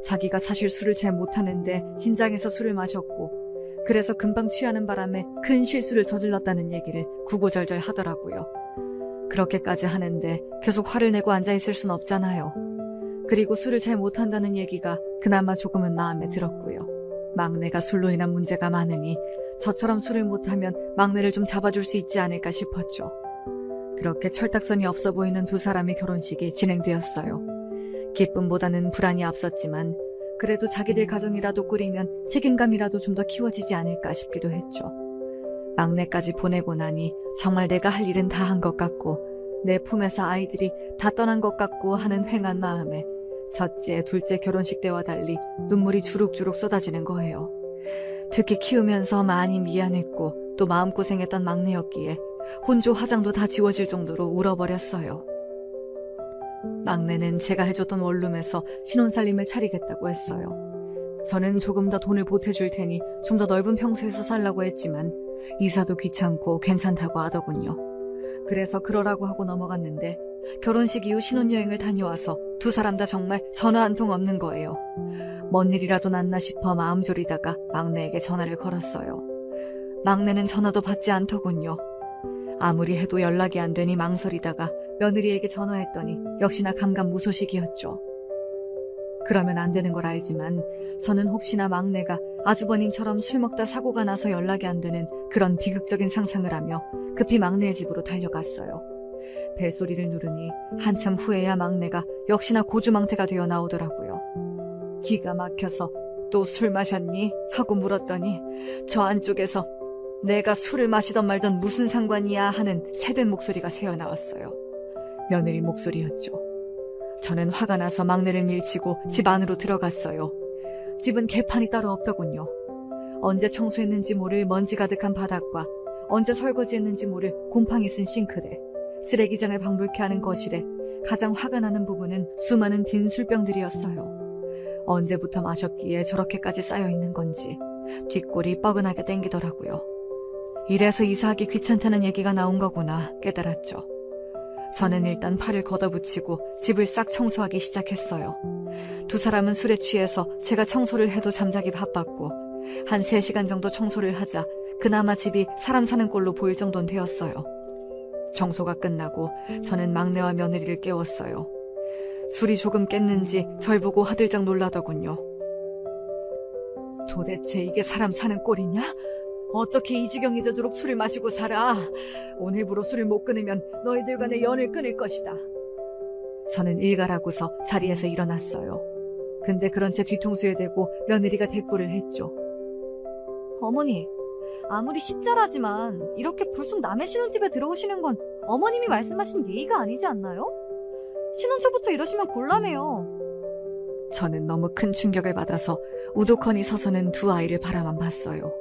자기가 사실 술을 잘 못하는데 긴장해서 술을 마셨고 그래서 금방 취하는 바람에 큰 실수를 저질렀다는 얘기를 구구절절 하더라고요. 그렇게까지 하는데 계속 화를 내고 앉아있을 순 없잖아요. 그리고 술을 잘 못한다는 얘기가 그나마 조금은 마음에 들었고요. 막내가 술로 인한 문제가 많으니 저처럼 술을 못하면 막내를 좀 잡아줄 수 있지 않을까 싶었죠. 그렇게 철딱선이 없어 보이는 두 사람의 결혼식이 진행되었어요. 기쁨보다는 불안이 앞섰지만 그래도 자기들 가정이라도 꾸리면 책임감이라도 좀 더 키워지지 않을까 싶기도 했죠. 막내까지 보내고 나니 정말 내가 할 일은 다 한 것 같고 내 품에서 아이들이 다 떠난 것 같고 하는 횡한 마음에 첫째, 둘째 결혼식 때와 달리 눈물이 주룩주룩 쏟아지는 거예요. 특히 키우면서 많이 미안했고 또 마음고생했던 막내였기에 혼조 화장도 다 지워질 정도로 울어버렸어요. 막내는 제가 해줬던 원룸에서 신혼살림을 차리겠다고 했어요. 저는 조금 더 돈을 보태줄 테니 좀 더 넓은 평수에서 살라고 했지만 이사도 귀찮고 괜찮다고 하더군요. 그래서 그러라고 하고 넘어갔는데 결혼식 이후 신혼여행을 다녀와서 두 사람 다 정말 전화 한 통 없는 거예요. 뭔 일이라도 났나 싶어 마음 졸이다가 막내에게 전화를 걸었어요. 막내는 전화도 받지 않더군요. 아무리 해도 연락이 안 되니 망설이다가 며느리에게 전화했더니 역시나 감감무소식이었죠. 그러면 안 되는 걸 알지만 저는 혹시나 막내가 아주버님처럼 술 먹다 사고가 나서 연락이 안 되는 그런 비극적인 상상을 하며 급히 막내의 집으로 달려갔어요. 벨소리를 누르니 한참 후에야 막내가 역시나 고주망태가 되어 나오더라고요. 기가 막혀서 또 술 마셨니? 하고 물었더니 저 안쪽에서 내가 술을 마시던 말던 무슨 상관이야 하는 새된 목소리가 새어나왔어요. 며느리 목소리였죠. 저는 화가 나서 막내를 밀치고 집 안으로 들어갔어요. 집은 개판이 따로 없더군요. 언제 청소했는지 모를 먼지 가득한 바닥과 언제 설거지했는지 모를 곰팡이 쓴 싱크대, 쓰레기장을 방불케 하는 거실에 가장 화가 나는 부분은 수많은 빈 술병들이었어요. 언제부터 마셨기에 저렇게까지 쌓여있는 건지 뒷골이 뻐근하게 땡기더라고요. 이래서 이사하기 귀찮다는 얘기가 나온 거구나 깨달았죠. 저는 일단 팔을 걷어붙이고 집을 싹 청소하기 시작했어요. 두 사람은 술에 취해서 제가 청소를 해도 잠자기 바빴고 한 3시간 정도 청소를 하자 그나마 집이 사람 사는 꼴로 보일 정도는 되었어요. 청소가 끝나고 저는 막내와 며느리를 깨웠어요. 술이 조금 깼는지 절 보고 화들짝 놀라더군요. 도대체 이게 사람 사는 꼴이냐? 어떻게 이 지경이 되도록 술을 마시고 살아? 오늘부로 술을 못 끊으면 너희들과 내 연을 끊을 것이다. 저는 일가라고서 자리에서 일어났어요. 근데 그런 채 뒤통수에 대고 며느리가 대꾸를 했죠. 어머니, 아무리 시자라지만 이렇게 불쑥 남의 신혼집에 들어오시는 건 어머님이 말씀하신 예의가 아니지 않나요? 신혼 초부터 이러시면 곤란해요. 저는 너무 큰 충격을 받아서 우두커니 서서는 두 아이를 바라만 봤어요.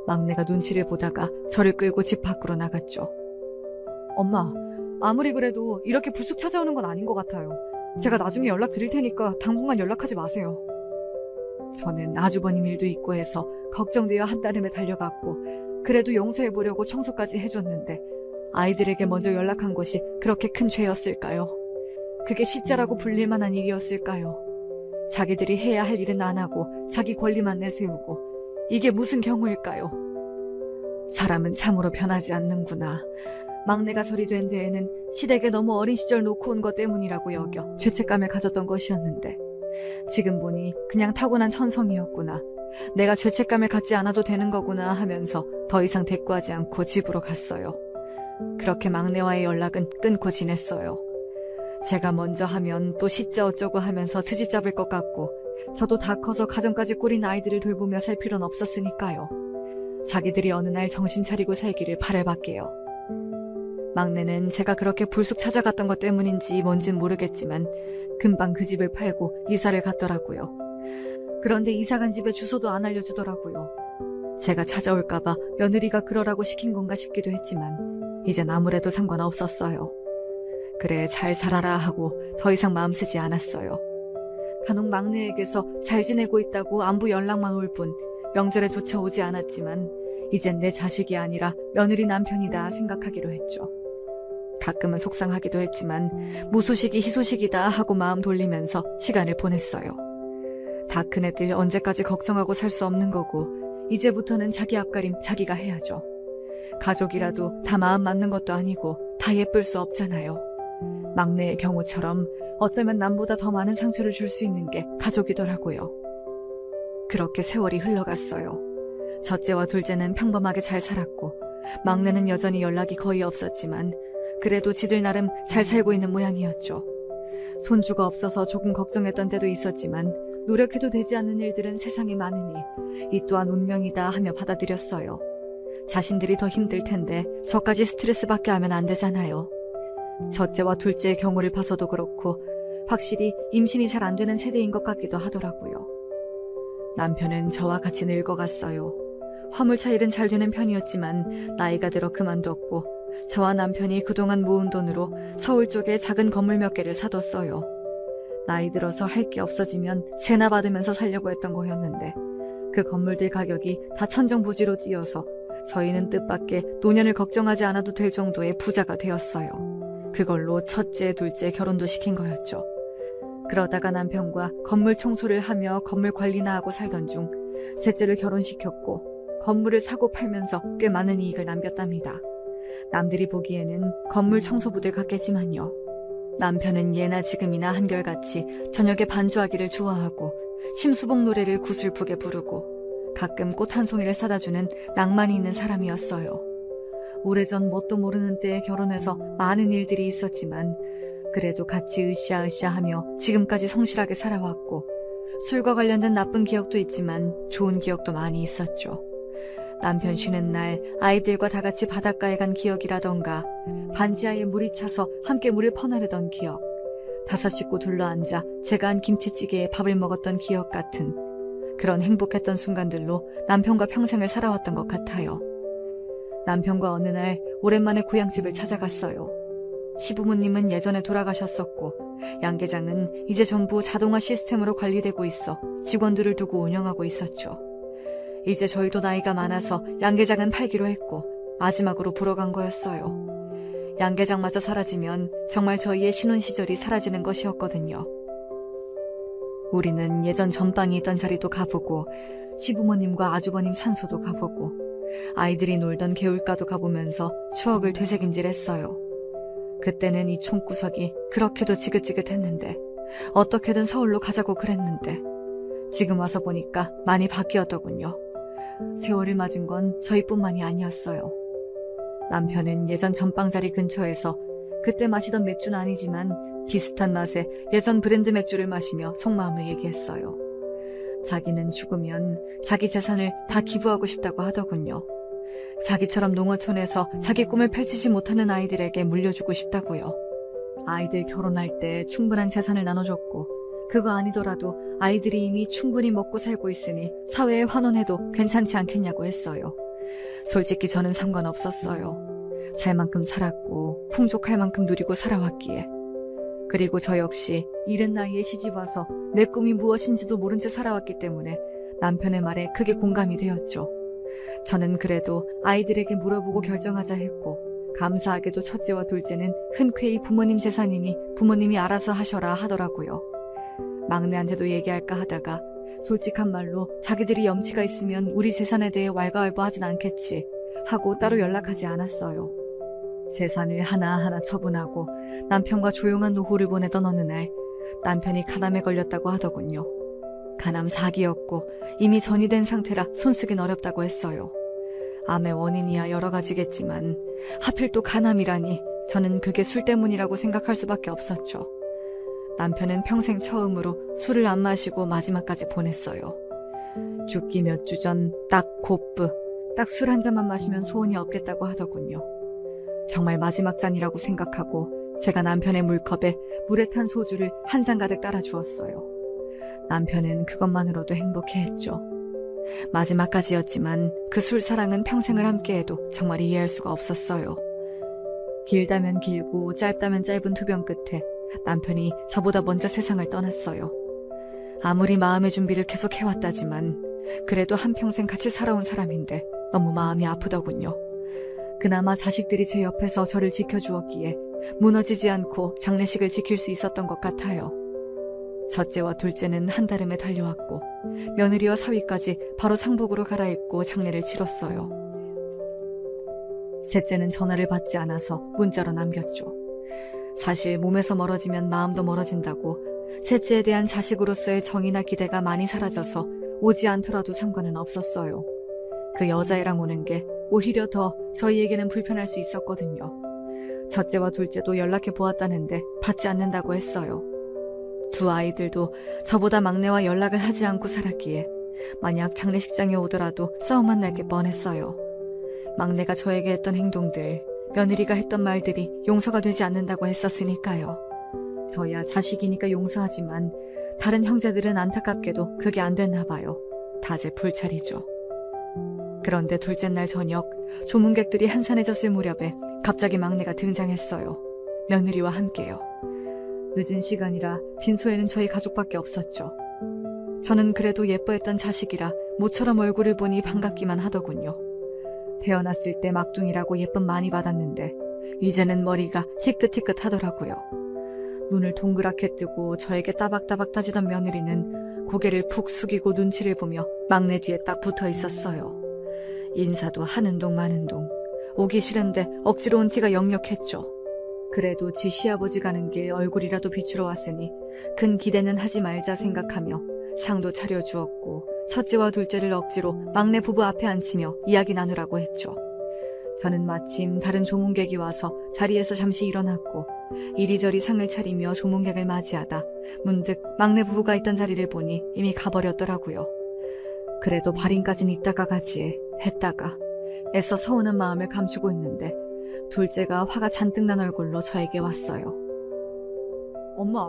막내가 눈치를 보다가 저를 끌고 집 밖으로 나갔죠. 엄마, 아무리 그래도 이렇게 불쑥 찾아오는 건 아닌 것 같아요. 제가 나중에 연락드릴 테니까 당분간 연락하지 마세요. 저는 아주버님 일도 있고 해서 걱정되어 한따름에 달려갔고 그래도 용서해보려고 청소까지 해줬는데 아이들에게 먼저 연락한 것이 그렇게 큰 죄였을까요? 그게 시자라고 불릴 만한 일이었을까요? 자기들이 해야 할 일은 안 하고 자기 권리만 내세우고 이게 무슨 경우일까요? 사람은 참으로 변하지 않는구나. 막내가 절이 된 데에는 시댁에 너무 어린 시절 놓고 온 것 때문이라고 여겨 죄책감을 가졌던 것이었는데 지금 보니 그냥 타고난 천성이었구나. 내가 죄책감을 갖지 않아도 되는 거구나 하면서 더 이상 대꾸하지 않고 집으로 갔어요. 그렇게 막내와의 연락은 끊고 지냈어요. 제가 먼저 하면 또 시자 어쩌고 하면서 트집 잡을 것 같고 저도 다 커서 가정까지 꾸린 아이들을 돌보며 살 필요는 없었으니까요. 자기들이 어느 날 정신 차리고 살기를 바랄밖에요. 막내는 제가 그렇게 불쑥 찾아갔던 것 때문인지 뭔진 모르겠지만 금방 그 집을 팔고 이사를 갔더라고요. 그런데 이사간 집의 주소도 안 알려주더라고요. 제가 찾아올까봐 며느리가 그러라고 시킨 건가 싶기도 했지만 이젠 아무래도 상관없었어요. 그래 잘 살아라 하고 더 이상 마음 쓰지 않았어요. 간혹 막내에게서 잘 지내고 있다고 안부 연락만 올 뿐 명절에조차 오지 않았지만 이젠 내 자식이 아니라 며느리 남편이다 생각하기로 했죠. 가끔은 속상하기도 했지만 무소식이 희소식이다 하고 마음 돌리면서 시간을 보냈어요. 다 큰 애들 언제까지 걱정하고 살 수 없는 거고 이제부터는 자기 앞가림 자기가 해야죠. 가족이라도 다 마음 맞는 것도 아니고 다 예쁠 수 없잖아요. 막내의 경우처럼 어쩌면 남보다 더 많은 상처를 줄 수 있는 게 가족이더라고요. 그렇게 세월이 흘러갔어요. 첫째와 둘째는 평범하게 잘 살았고 막내는 여전히 연락이 거의 없었지만 그래도 지들 나름 잘 살고 있는 모양이었죠. 손주가 없어서 조금 걱정했던 때도 있었지만 노력해도 되지 않는 일들은 세상에 많으니 이 또한 운명이다 하며 받아들였어요. 자신들이 더 힘들 텐데 저까지 스트레스 받게 하면 안 되잖아요. 첫째와 둘째의 경우를 봐서도 그렇고 확실히 임신이 잘 안 되는 세대인 것 같기도 하더라고요. 남편은 저와 같이 늙어갔어요. 화물차 일은 잘 되는 편이었지만 나이가 들어 그만뒀고 저와 남편이 그동안 모은 돈으로 서울 쪽에 작은 건물 몇 개를 사뒀어요. 나이 들어서 할 게 없어지면 세나 받으면서 살려고 했던 거였는데 그 건물들 가격이 다 천정부지로 뛰어서 저희는 뜻밖의 노년을 걱정하지 않아도 될 정도의 부자가 되었어요. 그걸로 첫째, 둘째 결혼도 시킨 거였죠. 그러다가 남편과 건물 청소를 하며 건물 관리나 하고 살던 중 셋째를 결혼시켰고 건물을 사고 팔면서 꽤 많은 이익을 남겼답니다. 남들이 보기에는 건물 청소부들 같겠지만요. 남편은 예나 지금이나 한결같이 저녁에 반주하기를 좋아하고 심수봉 노래를 구슬프게 부르고 가끔 꽃 한 송이를 사다주는 낭만이 있는 사람이었어요. 오래전 뭣도 모르는 때에 결혼해서 많은 일들이 있었지만 그래도 같이 으쌰으쌰하며 지금까지 성실하게 살아왔고 술과 관련된 나쁜 기억도 있지만 좋은 기억도 많이 있었죠. 남편 쉬는 날 아이들과 다 같이 바닷가에 간 기억이라던가 반지하에 물이 차서 함께 물을 퍼나르던 기억, 5 식구 둘러앉아 제가 한 김치찌개에 밥을 먹었던 기억 같은 그런 행복했던 순간들로 남편과 평생을 살아왔던 것 같아요. 남편과 어느 날 오랜만에 고향집을 찾아갔어요. 시부모님은 예전에 돌아가셨었고 양계장은 이제 전부 자동화 시스템으로 관리되고 있어 직원들을 두고 운영하고 있었죠. 이제 저희도 나이가 많아서 양계장은 팔기로 했고 마지막으로 보러 간 거였어요. 양계장마저 사라지면 정말 저희의 신혼 시절이 사라지는 것이었거든요. 우리는 예전 전방이 있던 자리도 가보고 시부모님과 아주버님 산소도 가보고 아이들이 놀던 개울가도 가보면서 추억을 되새김질했어요. 그때는 이 총구석이 그렇게도 지긋지긋했는데 어떻게든 서울로 가자고 그랬는데 지금 와서 보니까 많이 바뀌었더군요. 세월을 맞은 건 저희뿐만이 아니었어요. 남편은 예전 전빵자리 근처에서 그때 마시던 맥주는 아니지만 비슷한 맛의 예전 브랜드 맥주를 마시며 속마음을 얘기했어요. 자기는 죽으면 자기 재산을 다 기부하고 싶다고 하더군요. 자기처럼 농어촌에서 자기 꿈을 펼치지 못하는 아이들에게 물려주고 싶다고요. 아이들 결혼할 때 충분한 재산을 나눠줬고 그거 아니더라도 아이들이 이미 충분히 먹고 살고 있으니 사회에 환원해도 괜찮지 않겠냐고 했어요. 솔직히 저는 상관없었어요. 살 만큼 살았고 풍족할 만큼 누리고 살아왔기에. 그리고 저 역시 이른 나이에 시집와서 내 꿈이 무엇인지도 모른 채 살아왔기 때문에 남편의 말에 크게 공감이 되었죠. 저는 그래도 아이들에게 물어보고 결정하자 했고 감사하게도 첫째와 둘째는 흔쾌히 부모님 재산이니 부모님이 알아서 하셔라 하더라고요. 막내한테도 얘기할까 하다가 솔직한 말로 자기들이 염치가 있으면 우리 재산에 대해 왈가왈부하진 않겠지 하고 따로 연락하지 않았어요. 재산을 하나하나 처분하고 남편과 조용한 노후를 보내던 어느 날 남편이 간암에 걸렸다고 하더군요. 간암 4기였고 이미 전이 된 상태라 손쓰긴 어렵다고 했어요. 암의 원인이야 여러 가지겠지만 하필 또 간암이라니 저는 그게 술 때문이라고 생각할 수밖에 없었죠. 남편은 평생 처음으로 술을 안 마시고 마지막까지 보냈어요. 죽기 몇 주 전 딱 곧브, 딱 술 한 잔만 마시면 소원이 없겠다고 하더군요. 정말 마지막 잔이라고 생각하고 제가 남편의 물컵에 물에 탄 소주를 한 잔 가득 따라 주었어요. 남편은 그것만으로도 행복해했죠. 마지막까지였지만 그 술 사랑은 평생을 함께해도 정말 이해할 수가 없었어요. 길다면 길고 짧다면 짧은 투병 끝에 남편이 저보다 먼저 세상을 떠났어요. 아무리 마음의 준비를 계속 해왔다지만 그래도 한평생 같이 살아온 사람인데 너무 마음이 아프더군요. 그나마 자식들이 제 옆에서 저를 지켜주었기에 무너지지 않고 장례식을 지킬 수 있었던 것 같아요. 첫째와 둘째는 한달음에 달려왔고 며느리와 사위까지 바로 상복으로 갈아입고 장례를 치렀어요. 셋째는 전화를 받지 않아서 문자로 남겼죠. 사실 몸에서 멀어지면 마음도 멀어진다고 셋째에 대한 자식으로서의 정이나 기대가 많이 사라져서 오지 않더라도 상관은 없었어요. 그 여자애랑 오는 게 오히려 더 저희에게는 불편할 수 있었거든요. 첫째와 둘째도 연락해 보았다는데 받지 않는다고 했어요. 두 아이들도 저보다 막내와 연락을 하지 않고 살았기에 만약 장례식장에 오더라도 싸움만 날 게 뻔했어요. 막내가 저에게 했던 행동들, 며느리가 했던 말들이 용서가 되지 않는다고 했었으니까요. 저야 자식이니까 용서하지만 다른 형제들은 안타깝게도 그게 안 됐나 봐요. 다제 불찰이죠. 그런데 둘째 날 저녁 조문객들이 한산해졌을 무렵에 갑자기 막내가 등장했어요. 며느리와 함께요. 늦은 시간이라 빈소에는 저희 가족밖에 없었죠. 저는 그래도 예뻐했던 자식이라 모처럼 얼굴을 보니 반갑기만 하더군요. 태어났을 때 막둥이라고 예쁨 많이 받았는데 이제는 머리가 희끗희끗 하더라고요. 눈을 동그랗게 뜨고 저에게 따박따박 따지던 며느리는 고개를 푹 숙이고 눈치를 보며 막내 뒤에 딱 붙어 있었어요. 인사도 하는 동 마는 동. 오기 싫은데 억지로 온 티가 역력했죠. 그래도 지 시아버지 가는 길 얼굴이라도 비추러 왔으니 큰 기대는 하지 말자 생각하며 상도 차려주었고 첫째와 둘째를 억지로 막내 부부 앞에 앉히며 이야기 나누라고 했죠. 저는 마침 다른 조문객이 와서 자리에서 잠시 일어났고 이리저리 상을 차리며 조문객을 맞이하다 문득 막내 부부가 있던 자리를 보니 이미 가버렸더라고요. 그래도 발인까진 이따가 가지 했다가 애써 서운한 마음을 감추고 있는데 둘째가 화가 잔뜩 난 얼굴로 저에게 왔어요. 엄마,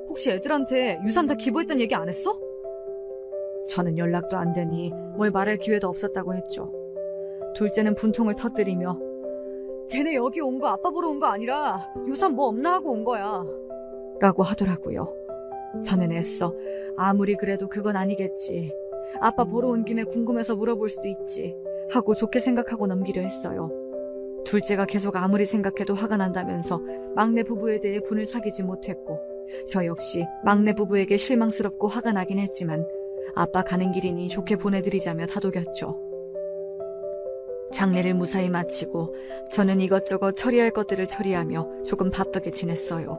혹시 애들한테 유산 다 기부했던 얘기 안 했어? 저는 연락도 안 되니 뭘 말할 기회도 없었다고 했죠. 둘째는 분통을 터뜨리며 걔네 여기 온 거 아빠 보러 온 거 아니라 유산 뭐 없나 하고 온 거야 라고 하더라고요. 저는 애써 아무리 그래도 그건 아니겠지. 아빠 보러 온 김에 궁금해서 물어볼 수도 있지 하고 좋게 생각하고 넘기려 했어요. 둘째가 계속 아무리 생각해도 화가 난다면서 막내 부부에 대해 분을 사귀지 못했고, 저 역시 막내 부부에게 실망스럽고 화가 나긴 했지만 아빠 가는 길이니 좋게 보내드리자며 다독였죠. 장례를 무사히 마치고 저는 이것저것 처리할 것들을 처리하며 조금 바쁘게 지냈어요.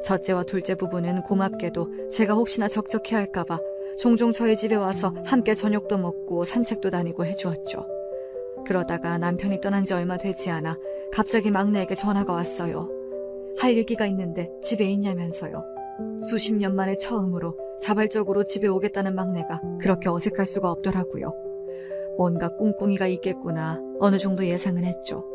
첫째와 둘째 부부는 고맙게도 제가 혹시나 적적해할까봐 종종 저희 집에 와서 함께 저녁도 먹고 산책도 다니고 해주었죠. 그러다가 남편이 떠난 지 얼마 되지 않아 갑자기 막내에게 전화가 왔어요. 할 얘기가 있는데 집에 있냐면서요. 수십 년 만에 처음으로 자발적으로 집에 오겠다는 막내가 그렇게 어색할 수가 없더라고요. 뭔가 꿍꿍이가 있겠구나 어느 정도 예상은 했죠.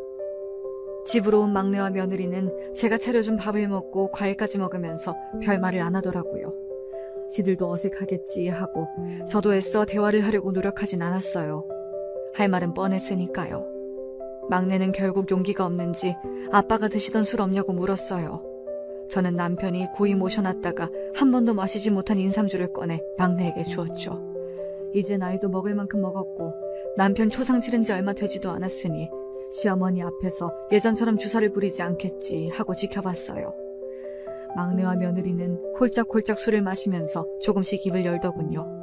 집으로 온 막내와 며느리는 제가 차려준 밥을 먹고 과일까지 먹으면서 별말을 안 하더라고요. 지들도 어색하겠지 하고 저도 애써 대화를 하려고 노력하진 않았어요. 할 말은 뻔했으니까요. 막내는 결국 용기가 없는지 아빠가 드시던 술 없냐고 물었어요. 저는 남편이 고이 모셔놨다가 한 번도 마시지 못한 인삼주를 꺼내 막내에게 주었죠. 이제 나이도 먹을 만큼 먹었고 남편 초상 치른 지 얼마 되지도 않았으니 시어머니 앞에서 예전처럼 주사를 부리지 않겠지 하고 지켜봤어요. 막내와 며느리는 홀짝홀짝 술을 마시면서 조금씩 입을 열더군요.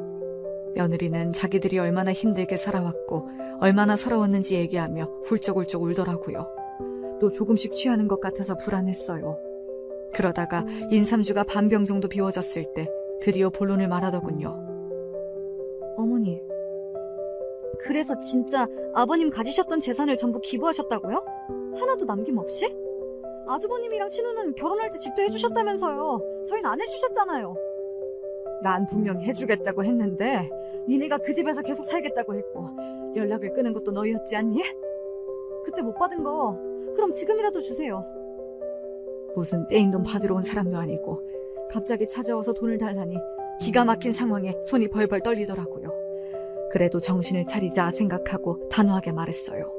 며느리는 자기들이 얼마나 힘들게 살아왔고 얼마나 서러웠는지 얘기하며 훌쩍훌쩍 울더라고요. 또 조금씩 취하는 것 같아서 불안했어요. 그러다가 인삼주가 반 병 정도 비워졌을 때 드디어 본론을 말하더군요. 어머니, 그래서 진짜 아버님 가지셨던 재산을 전부 기부하셨다고요? 하나도 남김없이? 아주버님이랑 친우는 결혼할 때 집도 해주셨다면서요. 저희는 안 해주셨잖아요. 난 분명히 해주겠다고 했는데 니네가 그 집에서 계속 살겠다고 했고 연락을 끊은 것도 너희였지 않니? 그때 못 받은 거 그럼 지금이라도 주세요. 무슨 떼인 돈 받으러 온 사람도 아니고 갑자기 찾아와서 돈을 달라니 기가 막힌 상황에 손이 벌벌 떨리더라고요. 그래도 정신을 차리자 생각하고 단호하게 말했어요.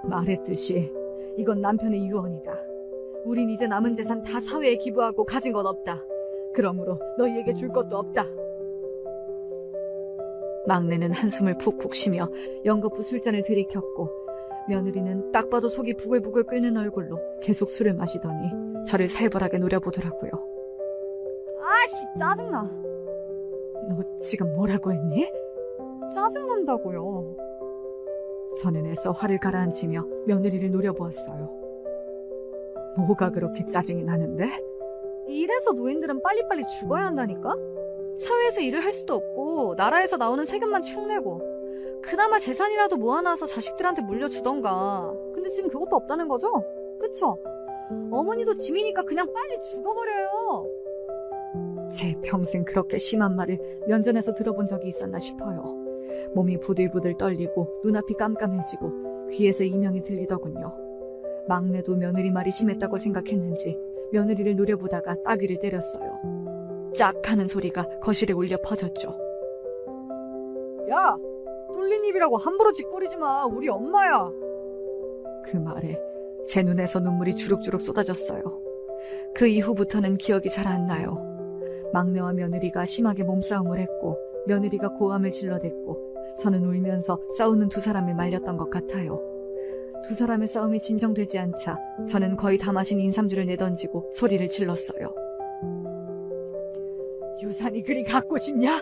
말했듯이 이건 남편의 유언이다. 우린 이제 남은 재산 다 사회에 기부하고 가진 건 없다. 그러므로 너희에게 줄 것도 없다. 막내는 한숨을 푹푹 쉬며 연거푸 술잔을 들이켰고 며느리는 딱 봐도 속이 부글부글 끓는 얼굴로 계속 술을 마시더니 저를 살벌하게 노려보더라고요. 아씨, 짜증나. 너 지금 뭐라고 했니? 짜증난다고요. 저는 애써 화를 가라앉히며 며느리를 노려보았어요. 뭐가 그렇게 짜증이 나는데? 이래서 노인들은 빨리빨리 죽어야 한다니까? 사회에서 일을 할 수도 없고 나라에서 나오는 세금만 축 내고 그나마 재산이라도 모아놔서 자식들한테 물려주던가. 근데 지금 그것도 없다는 거죠? 그쵸? 어머니도 짐이니까 그냥 빨리 죽어버려요. 제 평생 그렇게 심한 말을 면전에서 들어본 적이 있었나 싶어요. 몸이 부들부들 떨리고 눈앞이 깜깜해지고 귀에서 이명이 들리더군요. 막내도 며느리 말이 심했다고 생각했는지 며느리를 노려보다가 따귀를 때렸어요. 짝 하는 소리가 거실에 울려 퍼졌죠. 야! 뚫린 입이라고 함부로 짓거리지 마. 우리 엄마야. 그 말에 제 눈에서 눈물이 주룩주룩 쏟아졌어요. 그 이후부터는 기억이 잘 안 나요. 막내와 며느리가 심하게 몸싸움을 했고 며느리가 고함을 질러댔고 저는 울면서 싸우는 두 사람을 말렸던 것 같아요. 두 사람의 싸움이 진정되지 않자 저는 거의 다 마신 인삼주를 내던지고 소리를 질렀어요. 유산이 그리 갖고 싶냐?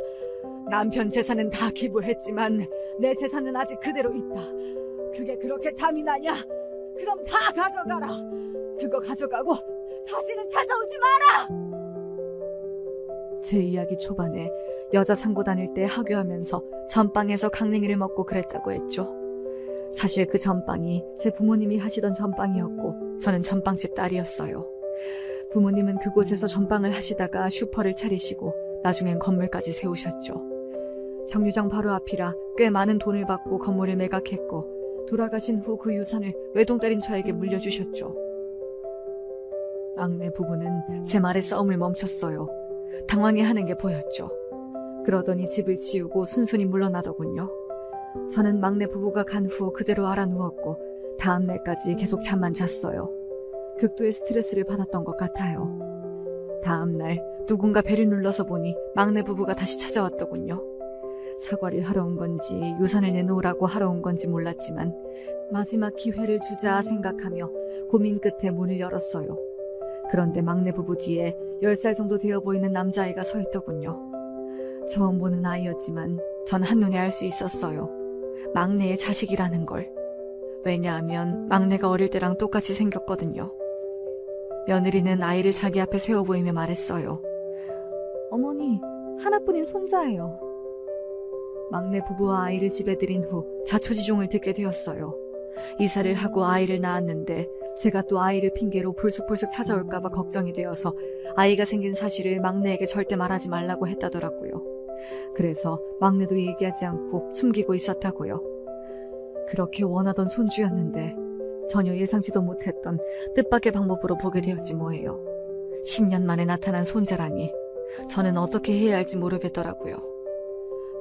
남편 재산은 다 기부했지만 내 재산은 아직 그대로 있다. 그게 그렇게 탐이 나냐? 그럼 다 가져가라. 그거 가져가고 다시는 찾아오지 마라. 제 이야기 초반에 여자 상고 다닐 때 하교하면서 전빵에서 강냉이를 먹고 그랬다고 했죠. 사실 그 전빵이 제 부모님이 하시던 전빵이었고 저는 전빵집 딸이었어요. 부모님은 그곳에서 전빵을 하시다가 슈퍼를 차리시고 나중엔 건물까지 세우셨죠. 정류장 바로 앞이라 꽤 많은 돈을 받고 건물을 매각했고 돌아가신 후 그 유산을 외동딸인 저에게 물려주셨죠. 막내 부부는 제 말에 싸움을 멈췄어요. 당황해하는 게 보였죠. 그러더니 집을 치우고 순순히 물러나더군요. 저는 막내 부부가 간 후 그대로 알아누웠고 다음 날까지 계속 잠만 잤어요. 극도의 스트레스를 받았던 것 같아요. 다음 날 누군가 배를 눌러서 보니 막내 부부가 다시 찾아왔더군요. 사과를 하러 온 건지 유산을 내놓으라고 하러 온 건지 몰랐지만 마지막 기회를 주자 생각하며 고민 끝에 문을 열었어요. 그런데 막내 부부 뒤에 10살 정도 되어 보이는 남자아이가 서 있더군요. 처음 보는 아이였지만 전 한눈에 알 수 있었어요. 막내의 자식이라는 걸. 왜냐하면 막내가 어릴 때랑 똑같이 생겼거든요. 며느리는 아이를 자기 앞에 세워 보이며 말했어요. 어머니, 하나뿐인 손자예요. 막내 부부와 아이를 집에 들인 후 자초지종을 듣게 되었어요. 이사를 하고 아이를 낳았는데 제가 또 아이를 핑계로 불쑥불쑥 찾아올까봐 걱정이 되어서 아이가 생긴 사실을 막내에게 절대 말하지 말라고 했다더라고요. 그래서 막내도 얘기하지 않고 숨기고 있었다고요. 그렇게 원하던 손주였는데 전혀 예상치도 못했던 뜻밖의 방법으로 보게 되었지 뭐예요. 10년 만에 나타난 손자라니 저는 어떻게 해야 할지 모르겠더라고요.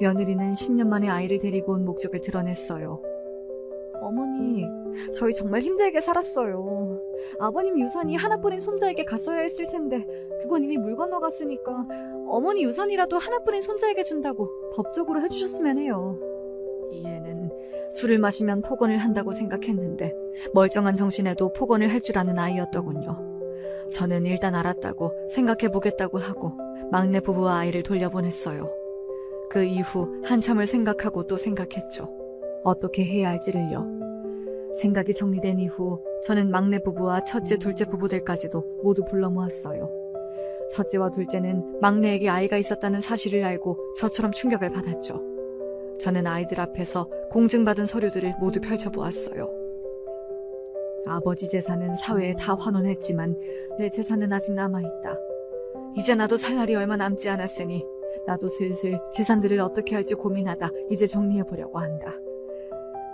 며느리는 10년 만에 아이를 데리고 온 목적을 드러냈어요. 어머니, 저희 정말 힘들게 살았어요. 아버님 유산이 하나뿐인 손자에게 갔어야 했을 텐데 그건 이미 물 건너갔으니까 어머니 유산이라도 하나뿐인 손자에게 준다고 법적으로 해주셨으면 해요. 이해는 술을 마시면 폭언을 한다고 생각했는데 멀쩡한 정신에도 폭언을 할 줄 아는 아이였더군요. 저는 일단 알았다고 생각해보겠다고 하고 막내 부부와 아이를 돌려보냈어요. 그 이후 한참을 생각하고 또 생각했죠. 어떻게 해야 할지를요. 생각이 정리된 이후 저는 막내 부부와 첫째, 둘째 부부들까지도 모두 불러 모았어요. 첫째와 둘째는 막내에게 아이가 있었다는 사실을 알고 저처럼 충격을 받았죠. 저는 아이들 앞에서 공증받은 서류들을 모두 펼쳐보았어요. 아버지 재산은 사회에 다 환원했지만 내 재산은 아직 남아있다. 이제 나도 살 날이 얼마 남지 않았으니 나도 슬슬 재산들을 어떻게 할지 고민하다 이제 정리해보려고 한다.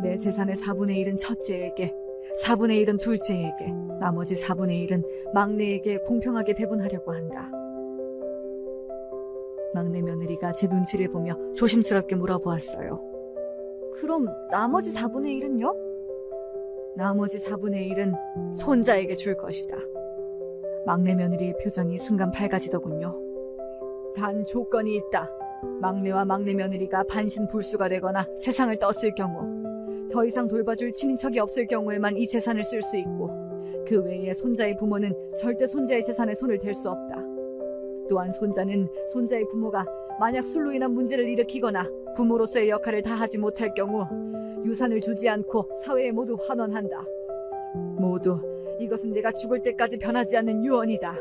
내 재산의 4분의 1은 첫째에게, 4분의 1은 둘째에게, 나머지 4분의 1은 막내에게 공평하게 배분하려고 한다. 막내 며느리가 제 눈치를 보며 조심스럽게 물어보았어요. 그럼 나머지 4분의 1은요? 나머지 4분의 1은 손자에게 줄 것이다. 막내 며느리의 표정이 순간 밝아지더군요. 단 조건이 있다. 막내와 막내 며느리가 반신불수가 되거나 세상을 떴을 경우, 더 이상 돌봐줄 친인척이 없을 경우에만 이 재산을 쓸 수 있고 그 외에 손자의 부모는 절대 손자의 재산에 손을 댈 수 없다. 또한 손자는 손자의 부모가 만약 술로 인한 문제를 일으키거나 부모로서의 역할을 다하지 못할 경우 유산을 주지 않고 사회에 모두 환원한다. 모두 이것은 내가 죽을 때까지 변하지 않는 유언이다.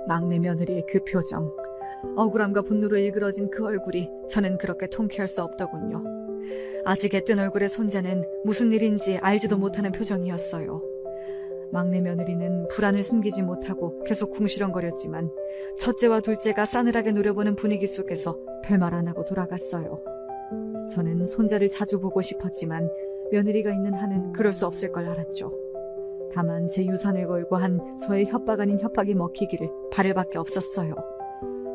막내 며느리의 그 표정, 억울함과 분노로 일그러진 그 얼굴이 저는 그렇게 통쾌할 수 없더군요. 아직 애뜬 얼굴의 손자는 무슨 일인지 알지도 못하는 표정이었어요. 막내 며느리는 불안을 숨기지 못하고 계속 궁시렁거렸지만 첫째와 둘째가 싸늘하게 노려보는 분위기 속에서 별말 안 하고 돌아갔어요. 저는 손자를 자주 보고 싶었지만 며느리가 있는 한은 그럴 수 없을 걸 알았죠. 다만 제 유산을 걸고 한 저의 협박 아닌 협박이 먹히기를 바랄 밖에 없었어요.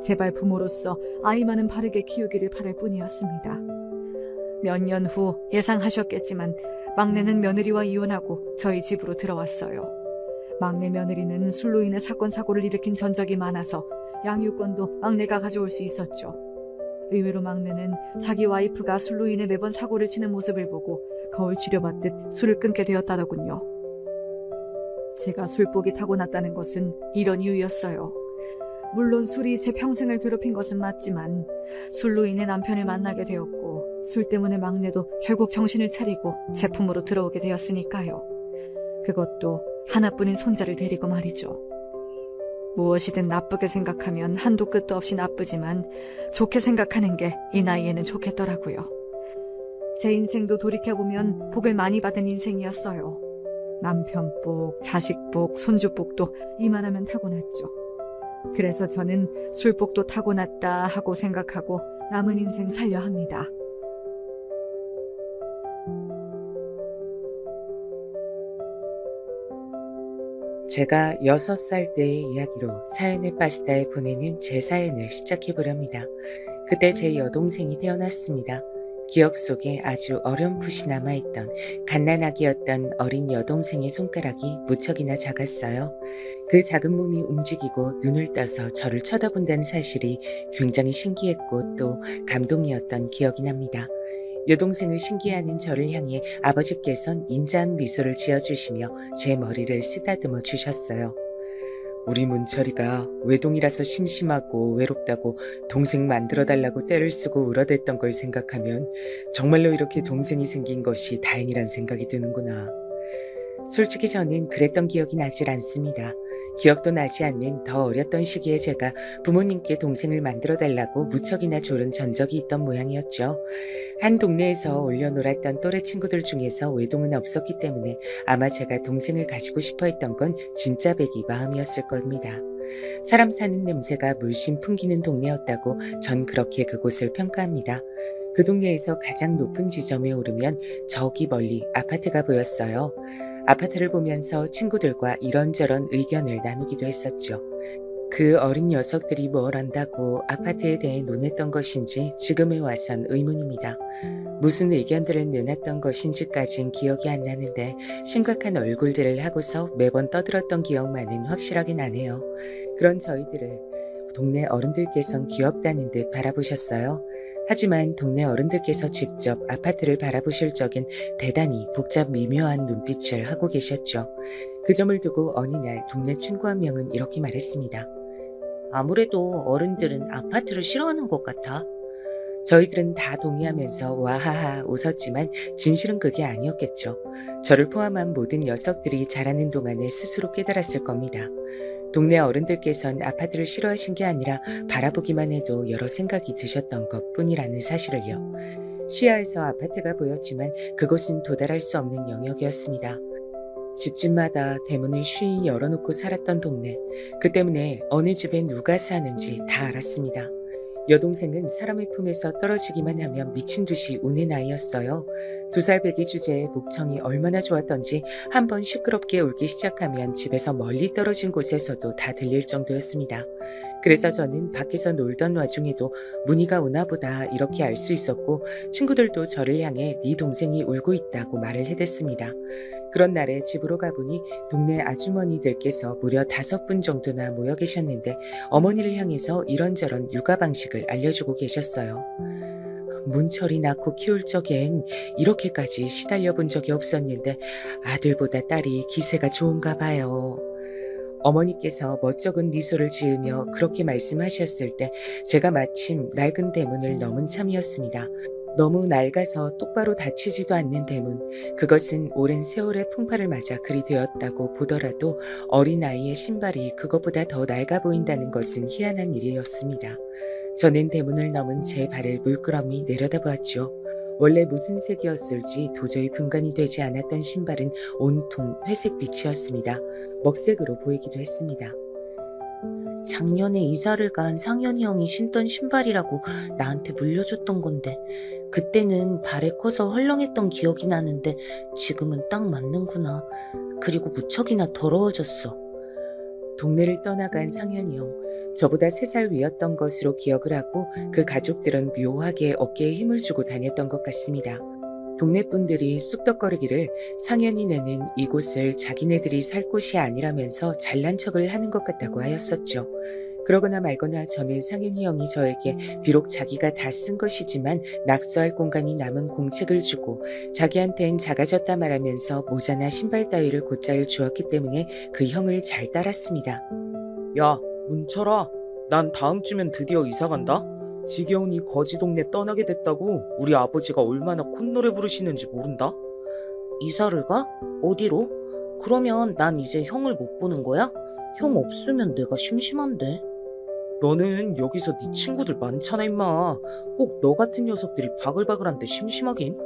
제발 부모로서 아이만은 바르게 키우기를 바랄 뿐이었습니다. 몇 년 후 예상하셨겠지만 막내는 며느리와 이혼하고 저희 집으로 들어왔어요. 막내 며느리는 술로 인해 사건 사고를 일으킨 전적이 많아서 양육권도 막내가 가져올 수 있었죠. 의외로 막내는 자기 와이프가 술로 인해 매번 사고를 치는 모습을 보고 거울 치료받듯 술을 끊게 되었다더군요. 제가 술복이 타고났다는 것은 이런 이유였어요. 물론 술이 제 평생을 괴롭힌 것은 맞지만 술로 인해 남편을 만나게 되었고 술 때문에 막내도 결국 정신을 차리고 제 품으로 들어오게 되었으니까요. 그것도 하나뿐인 손자를 데리고 말이죠. 무엇이든 나쁘게 생각하면 한도 끝도 없이 나쁘지만 좋게 생각하는 게 이 나이에는 좋겠더라고요. 제 인생도 돌이켜보면 복을 많이 받은 인생이었어요. 남편 복, 자식 복, 손주 복도 이만하면 타고났죠. 그래서 저는 술복도 타고났다 하고 생각하고 남은 인생 살려 합니다. 제가 6살 때의 이야기로 사연에 빠지다에 보내는 제 사연을 시작해보렵니다. 그때 제 여동생이 태어났습니다. 기억 속에 아주 어렴풋이 남아있던 갓난아기였던 어린 여동생의 손가락이 무척이나 작았어요. 그 작은 몸이 움직이고 눈을 떠서 저를 쳐다본다는 사실이 굉장히 신기했고 또 감동이었던 기억이 납니다. 여동생을 신기해하는 저를 향해 아버지께선 인자한 미소를 지어주시며 제 머리를 쓰다듬어 주셨어요. 우리 문철이가 외동이라서 심심하고 외롭다고 동생 만들어달라고 떼를 쓰고 울어댔던 걸 생각하면 정말로 이렇게 동생이 생긴 것이 다행이란 생각이 드는구나. 솔직히 저는 그랬던 기억이 나질 않습니다. 기억도 나지 않는 더 어렸던 시기에 제가 부모님께 동생을 만들어달라고 무척이나 졸은 전적이 있던 모양이었죠. 한 동네에서 올려놀았던 또래 친구들 중에서 외동은 없었기 때문에 아마 제가 동생을 가지고 싶어 했던 건 진짜 배기 마음이었을 겁니다. 사람 사는 냄새가 물씬 풍기는 동네였다고 전 그렇게 그곳을 평가합니다. 그 동네에서 가장 높은 지점에 오르면 저기 멀리 아파트가 보였어요. 아파트를 보면서 친구들과 이런저런 의견을 나누기도 했었죠. 그 어린 녀석들이 뭘 안다고 아파트에 대해 논했던 것인지 지금에 와선 의문입니다. 무슨 의견들을 내놨던 것인지까진 기억이 안 나는데 심각한 얼굴들을 하고서 매번 떠들었던 기억만은 확실하게 나네요. 그런 저희들을 동네 어른들께선 귀엽다는 듯 바라보셨어요. 하지만 동네 어른들께서 직접 아파트를 바라보실 적엔 대단히 복잡 미묘한 눈빛을 하고 계셨죠. 그 점을 두고 어느 날 동네 친구 한 명은 이렇게 말했습니다. 아무래도 어른들은 아파트를 싫어하는 것 같아. 저희들은 다 동의하면서 와하하 웃었지만 진실은 그게 아니었겠죠. 저를 포함한 모든 녀석들이 자라는 동안에 스스로 깨달았을 겁니다. 동네 어른들께선 아파트를 싫어하신 게 아니라 바라보기만 해도 여러 생각이 드셨던 것뿐이라는 사실을요. 시야에서 아파트가 보였지만 그곳은 도달할 수 없는 영역이었습니다. 집집마다 대문을 쉬이 열어놓고 살았던 동네. 그 때문에 어느 집에 누가 사는지 다 알았습니다. 여동생은 사람의 품에서 떨어지기만 하면 미친 듯이 우는 아이였어요. 2살 배기 주제에 목청이 얼마나 좋았던지 한번 시끄럽게 울기 시작하면 집에서 멀리 떨어진 곳에서도 다 들릴 정도였습니다. 그래서 저는 밖에서 놀던 와중에도 문희가 우나 보다 이렇게 알 수 있었고 친구들도 저를 향해 네 동생이 울고 있다고 말을 해댔습니다. 그런 날에 집으로 가보니 동네 아주머니들께서 무려 5분 정도나 모여 계셨는데 어머니를 향해서 이런저런 육아 방식을 알려주고 계셨어요. 문철이 낳고 키울 적엔 이렇게까지 시달려 본 적이 없었는데 아들보다 딸이 기세가 좋은가 봐요. 어머니께서 멋쩍은 미소를 지으며 그렇게 말씀하셨을 때 제가 마침 낡은 대문을 넘은 참이었습니다. 너무 낡아서 똑바로 닫히지도 않는 대문, 그것은 오랜 세월의 풍파를 맞아 그리 되었다고 보더라도 어린아이의 신발이 그것보다 더 낡아 보인다는 것은 희한한 일이었습니다. 저는 대문을 넘은 제 발을 물끄러미 내려다보았죠. 원래 무슨 색이었을지 도저히 분간이 되지 않았던 신발은 온통 회색 빛이었습니다. 먹색으로 보이기도 했습니다. 작년에 이사를 간 상현이 형이 신던 신발이라고 나한테 물려줬던 건데 그때는 발에 커서 헐렁했던 기억이 나는데 지금은 딱 맞는구나. 그리고 무척이나 더러워졌어. 동네를 떠나간 상현이 형, 저보다 3살 위였던 것으로 기억을 하고 그 가족들은 묘하게 어깨에 힘을 주고 다녔던 것 같습니다. 동네 분들이 쑥덕거리기를 상현이네는 이곳을 자기네들이 살 곳이 아니라면서 잘난 척을 하는 것 같다고 하였었죠. 그러거나 말거나 저는 상현이 형이 저에게 비록 자기가 다 쓴 것이지만 낙서할 공간이 남은 공책을 주고 자기한텐 작아졌다 말하면서 모자나 신발 따위를 곧잘 주었기 때문에 그 형을 잘 따랐습니다. 야, 문철아, 난 다음 주면 드디어 이사 간다. 지겨우니 거지 동네 떠나게 됐다고 우리 아버지가 얼마나 콧노래 부르시는지 모른다. 이사를 가? 어디로? 그러면 난 이제 형을 못 보는 거야? 형 없으면 내가 심심한데. 너는 여기서 네 친구들 많잖아 임마. 꼭 너 같은 녀석들이 바글바글한데 심심하긴.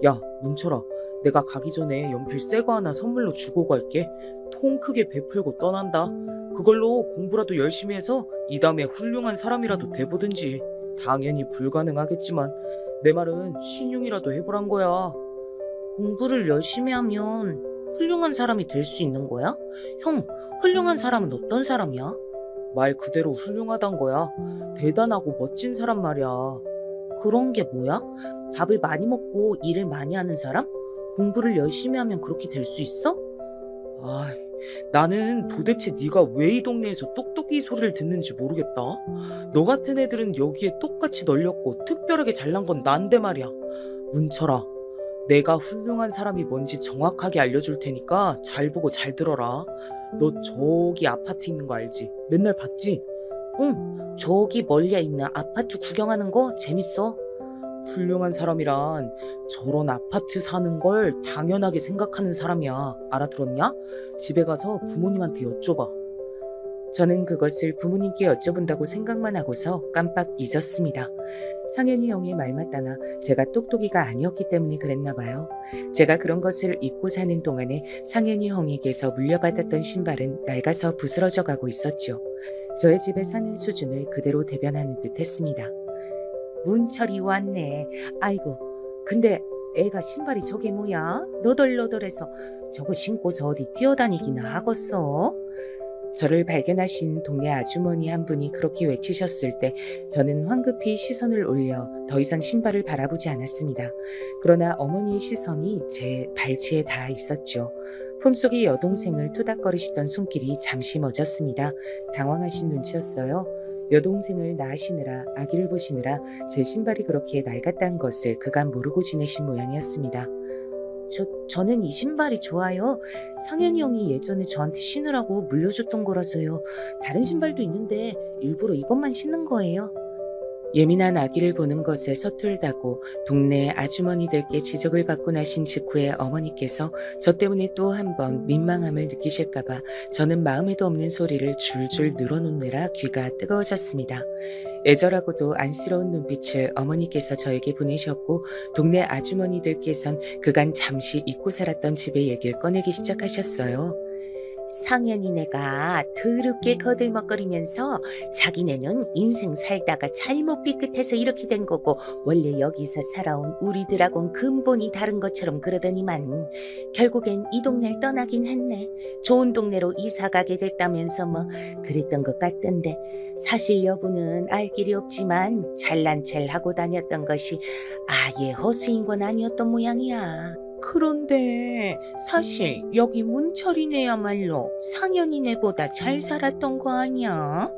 야, 문철아, 내가 가기 전에 연필 새거 하나 선물로 주고 갈게. 통 크게 베풀고 떠난다. 그걸로 공부라도 열심히 해서 이 다음에 훌륭한 사람이라도 돼보든지. 당연히 불가능하겠지만 내 말은 신용이라도 해보란 거야. 공부를 열심히 하면 훌륭한 사람이 될 수 있는 거야? 형, 훌륭한 사람은 어떤 사람이야? 말 그대로 훌륭하단 거야. 대단하고 멋진 사람 말이야. 그런 게 뭐야? 밥을 많이 먹고 일을 많이 하는 사람? 공부를 열심히 하면 그렇게 될 수 있어? 아이, 나는 도대체 네가 왜 이 동네에서 똑똑이 소리를 듣는지 모르겠다. 너 같은 애들은 여기에 똑같이 널렸고 특별하게 잘난 건 난데 말이야. 문철아, 내가 훌륭한 사람이 뭔지 정확하게 알려줄 테니까 잘 보고 잘 들어라. 너 저기 아파트 있는 거 알지? 맨날 봤지? 응, 저기 멀리 있는 아파트 구경하는 거 재밌어. 훌륭한 사람이란 저런 아파트 사는 걸 당연하게 생각하는 사람이야. 알아들었냐? 집에 가서 부모님한테 여쭤봐. 저는 그것을 부모님께 여쭤본다고 생각만 하고서 깜빡 잊었습니다. 상현이 형의 말 맞다나 제가 똑똑이가 아니었기 때문에 그랬나 봐요. 제가 그런 것을 잊고 사는 동안에 상현이 형에게서 물려받았던 신발은 낡아서 부스러져 가고 있었죠. 저의 집에 사는 수준을 그대로 대변하는 듯 했습니다. 문철이 왔네. 아이고, 근데 애가 신발이 저게 뭐야? 너덜너덜해서 저거 신고서 어디 뛰어다니기나 하겠어? 저를 발견하신 동네 아주머니 한 분이 그렇게 외치셨을 때 저는 황급히 시선을 올려 더 이상 신발을 바라보지 않았습니다. 그러나 어머니의 시선이 제 발치에 닿아 있었죠. 품속의 여동생을 토닥거리시던 손길이 잠시 멎었습니다. 당황하신 눈치였어요. 여동생을 낳으시느라 아기를 보시느라 제 신발이 그렇게 낡았다는 것을 그간 모르고 지내신 모양이었습니다. 저는 이 신발이 좋아요. 상현이 형이 예전에 저한테 신으라고 물려줬던 거라서요. 다른 신발도 있는데 일부러 이것만 신는 거예요. 예민한 아기를 보는 것에 서툴다고 동네 아주머니들께 지적을 받고 나신 직후에 어머니께서 저 때문에 또 한 번 민망함을 느끼실까봐 저는 마음에도 없는 소리를 줄줄 늘어놓느라 귀가 뜨거워졌습니다. 애절하고도 안쓰러운 눈빛을 어머니께서 저에게 보내셨고 동네 아주머니들께선 그간 잠시 잊고 살았던 집의 얘기를 꺼내기 시작하셨어요. 상현이네가 더럽게 거들먹거리면서 자기네는 인생 살다가 잘못 삐끗해서 이렇게 된 거고 원래 여기서 살아온 우리들하고는 근본이 다른 것처럼 그러더니만 결국엔 이 동네를 떠나긴 했네. 좋은 동네로 이사 가게 됐다면서 뭐 그랬던 것 같던데 사실 여부는 알 길이 없지만 잘난 체를 하고 다녔던 것이 아예 허수인 건 아니었던 모양이야. 그런데 사실 여기 문철이네야말로 상현이네보다 잘 살았던 거 아니야?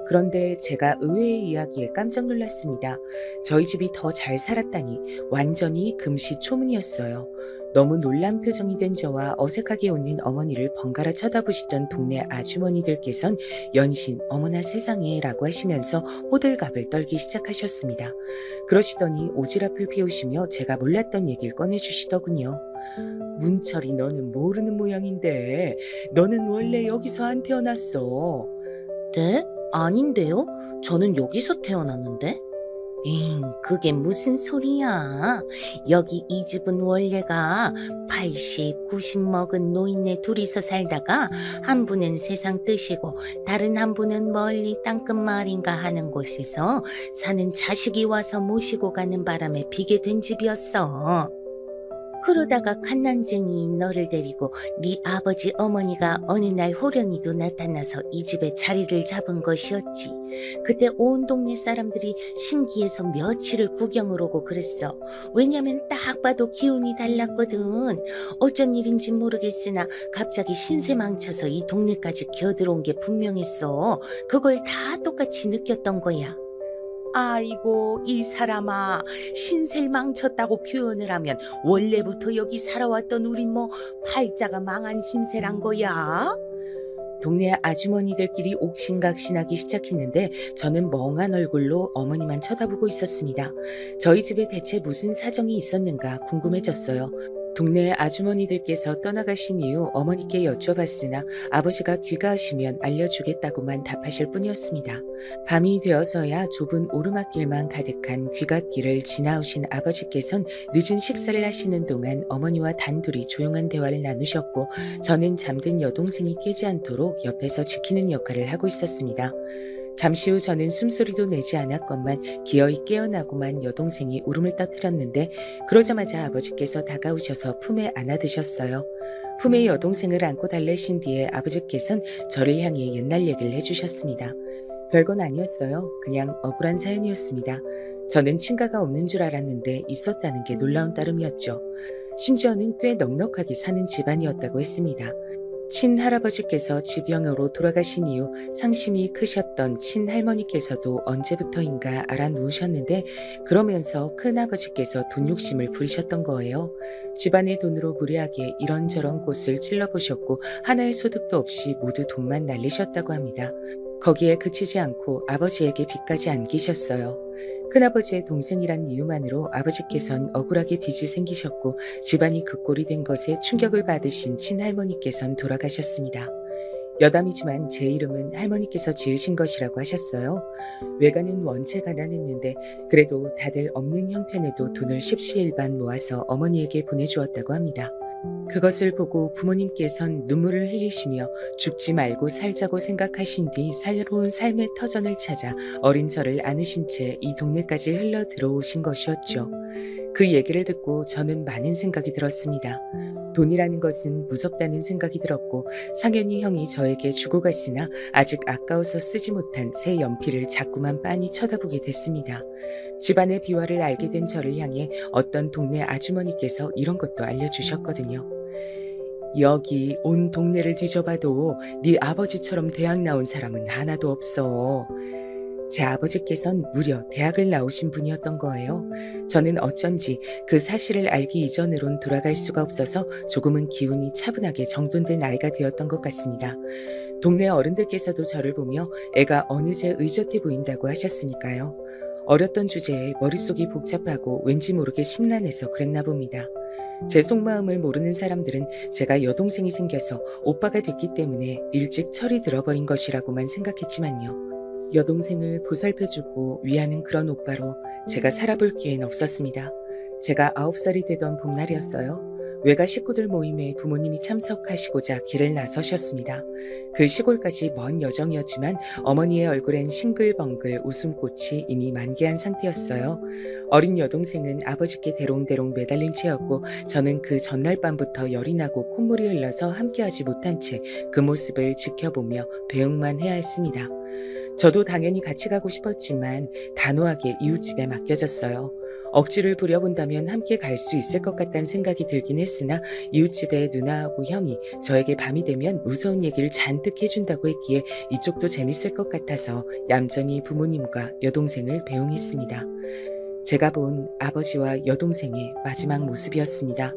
그런데 제가 의외의 이야기에 깜짝 놀랐습니다. 저희 집이 더 잘 살았다니 완전히 금시초문이었어요. 너무 놀란 표정이 된 저와 어색하게 웃는 어머니를 번갈아 쳐다보시던 동네 아주머니들께선 연신 어머나 세상에 라고 하시면서 호들갑을 떨기 시작하셨습니다. 그러시더니 오지랖을 피우시며 제가 몰랐던 얘기를 꺼내주시더군요. 문철이 너는 모르는 모양인데 너는 원래 여기서 안 태어났어. 네? 아닌데요? 저는 여기서 태어났는데? 그게 무슨 소리야. 여기 이 집은 원래가 80, 90 먹은 노인네 둘이서 살다가 한 분은 세상 뜨시고 다른 한 분은 멀리 땅끝 마을인가 하는 곳에서 사는 자식이 와서 모시고 가는 바람에 비게 된 집이었어. 그러다가 갓난쟁이인 너를 데리고 네 아버지 어머니가 어느 날 호련히도 나타나서 이 집에 자리를 잡은 것이었지. 그때 온 동네 사람들이 신기해서 며칠을 구경을 오고 그랬어. 왜냐면 딱 봐도 기운이 달랐거든. 어쩐 일인지 모르겠으나 갑자기 신세 망쳐서 이 동네까지 기어들어온 게 분명했어. 그걸 다 똑같이 느꼈던 거야. 아이고 이 사람아, 신세를 망쳤다고 표현을 하면 원래부터 여기 살아왔던 우린 뭐 팔자가 망한 신세란 거야? 동네 아주머니들끼리 옥신각신하기 시작했는데 저는 멍한 얼굴로 어머니만 쳐다보고 있었습니다. 저희 집에 대체 무슨 사정이 있었는가 궁금해졌어요. 동네 아주머니들께서 떠나가신 이후 어머니께 여쭤봤으나 아버지가 귀가하시면 알려주겠다고만 답하실 뿐이었습니다. 밤이 되어서야 좁은 오르막길만 가득한 귀갓길을 지나오신 아버지께선 늦은 식사를 하시는 동안 어머니와 단둘이 조용한 대화를 나누셨고 저는 잠든 여동생이 깨지 않도록 옆에서 지키는 역할을 하고 있었습니다. 잠시 후 저는 숨소리도 내지 않았건만 기어이 깨어나고만 여동생이 울음을 터뜨렸는데 그러자마자 아버지께서 다가오셔서 품에 안아드셨어요. 품에 여동생을 안고 달래신 뒤에 아버지께서는 저를 향해 옛날 얘기를 해주셨습니다. 별건 아니었어요. 그냥 억울한 사연이었습니다. 저는 친가가 없는 줄 알았는데 있었다는 게 놀라운 따름이었죠. 심지어는 꽤 넉넉하게 사는 집안이었다고 했습니다. 친할아버지께서 지병으로 돌아가신 이후 상심이 크셨던 친할머니께서도 언제부터인가 알아누우셨는데 그러면서 큰아버지께서 돈 욕심을 부리셨던 거예요. 집안의 돈으로 무리하게 이런저런 곳을 찔러보셨고 하나의 소득도 없이 모두 돈만 날리셨다고 합니다. 거기에 그치지 않고 아버지에게 빚까지 안기셨어요. 큰아버지의 동생이란 이유만으로 아버지께선 억울하게 빚이 생기셨고 집안이 그 꼴이 된 것에 충격을 받으신 친할머니께선 돌아가셨습니다. 여담이지만 제 이름은 할머니께서 지으신 것이라고 하셨어요. 외가는 원체 가난했는데 그래도 다들 없는 형편에도 돈을 십시일반 모아서 어머니에게 보내주었다고 합니다. 그것을 보고 부모님께선 눈물을 흘리시며 죽지 말고 살자고 생각하신 뒤 새로운 삶의 터전을 찾아 어린 저를 안으신 채 이 동네까지 흘러 들어오신 것이었죠. 그 얘기를 듣고 저는 많은 생각이 들었습니다. 돈이라는 것은 무섭다는 생각이 들었고 상현이 형이 저에게 주고 갔으나 아직 아까워서 쓰지 못한 새 연필을 자꾸만 빤히 쳐다보게 됐습니다. 집안의 비화를 알게 된 저를 향해 어떤 동네 아주머니께서 이런 것도 알려주셨거든요. 여기 온 동네를 뒤져봐도 네 아버지처럼 대학 나온 사람은 하나도 없어. 제 아버지께선 무려 대학을 나오신 분이었던 거예요. 저는 어쩐지 그 사실을 알기 이전으론 돌아갈 수가 없어서 조금은 기운이 차분하게 정돈된 아이가 되었던 것 같습니다. 동네 어른들께서도 저를 보며 애가 어느새 의젓해 보인다고 하셨으니까요. 어렸던 주제에 머릿속이 복잡하고 왠지 모르게 심란해서 그랬나 봅니다. 제 속마음을 모르는 사람들은 제가 여동생이 생겨서 오빠가 됐기 때문에 일찍 철이 들어버린 것이라고만 생각했지만요. 여동생을 보살펴주고 위하는 그런 오빠로 제가 살아볼 기회는 없었습니다. 제가 9살이 되던 봄날이었어요. 외가 식구들 모임에 부모님이 참석하시고자 길을 나서셨습니다. 그 시골까지 먼 여정이었지만 어머니의 얼굴엔 싱글벙글 웃음꽃이 이미 만개한 상태였어요. 어린 여동생은 아버지께 대롱대롱 매달린 채였고 저는 그 전날 밤부터 열이 나고 콧물이 흘러서 함께하지 못한 채 그 모습을 지켜보며 배웅만 해야 했습니다. 저도 당연히 같이 가고 싶었지만 단호하게 이웃집에 맡겨졌어요. 억지를 부려본다면 함께 갈 수 있을 것 같다는 생각이 들긴 했으나 이웃집의 누나하고 형이 저에게 밤이 되면 무서운 얘기를 잔뜩 해준다고 했기에 이쪽도 재밌을 것 같아서 얌전히 부모님과 여동생을 배웅했습니다. 제가 본 아버지와 여동생의 마지막 모습이었습니다.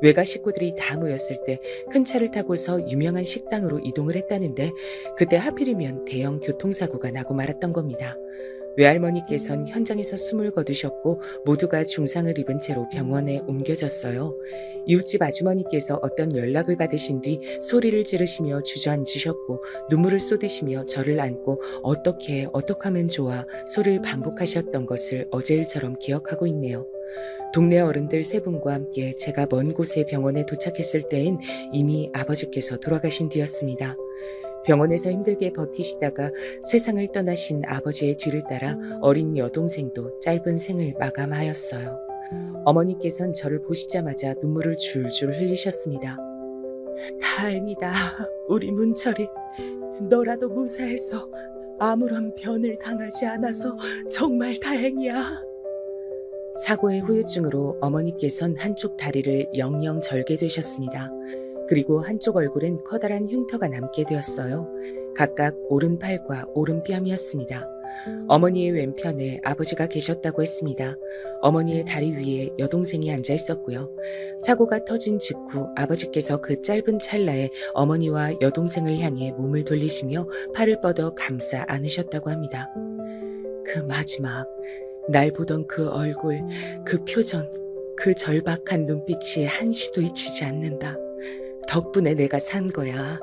외가 식구들이 다 모였을 때 큰 차를 타고서 유명한 식당으로 이동을 했다는데 그때 하필이면 대형 교통사고가 나고 말았던 겁니다. 외할머니께선 현장에서 숨을 거두셨고 모두가 중상을 입은 채로 병원에 옮겨졌어요. 이웃집 아주머니께서 어떤 연락을 받으신 뒤 소리를 지르시며 주저앉으셨고 눈물을 쏟으시며 저를 안고 어떻게 하면 좋아 소리를 반복하셨던 것을 어제 일처럼 기억하고 있네요. 동네 어른들 세 분과 함께 제가 먼 곳의 병원에 도착했을 때엔 이미 아버지께서 돌아가신 뒤였습니다. 병원에서 힘들게 버티시다가 세상을 떠나신 아버지의 뒤를 따라 어린 여동생도 짧은 생을 마감하였어요. 어머니께선 저를 보시자마자 눈물을 줄줄 흘리셨습니다. 다행이다, 우리 문철이. 너라도 무사해서 아무런 변을 당하지 않아서 정말 다행이야. 사고의 후유증으로 어머니께선 한쪽 다리를 영영 절게 되셨습니다. 그리고 한쪽 얼굴엔 커다란 흉터가 남게 되었어요. 각각 오른팔과 오른뺨이었습니다. 어머니의 왼편에 아버지가 계셨다고 했습니다. 어머니의 다리 위에 여동생이 앉아 있었고요. 사고가 터진 직후 아버지께서 그 짧은 찰나에 어머니와 여동생을 향해 몸을 돌리시며 팔을 뻗어 감싸 안으셨다고 합니다. 그 마지막, 날 보던 그 얼굴, 그 표정, 그 절박한 눈빛이 한시도 잊히지 않는다. 덕분에 내가 산 거야.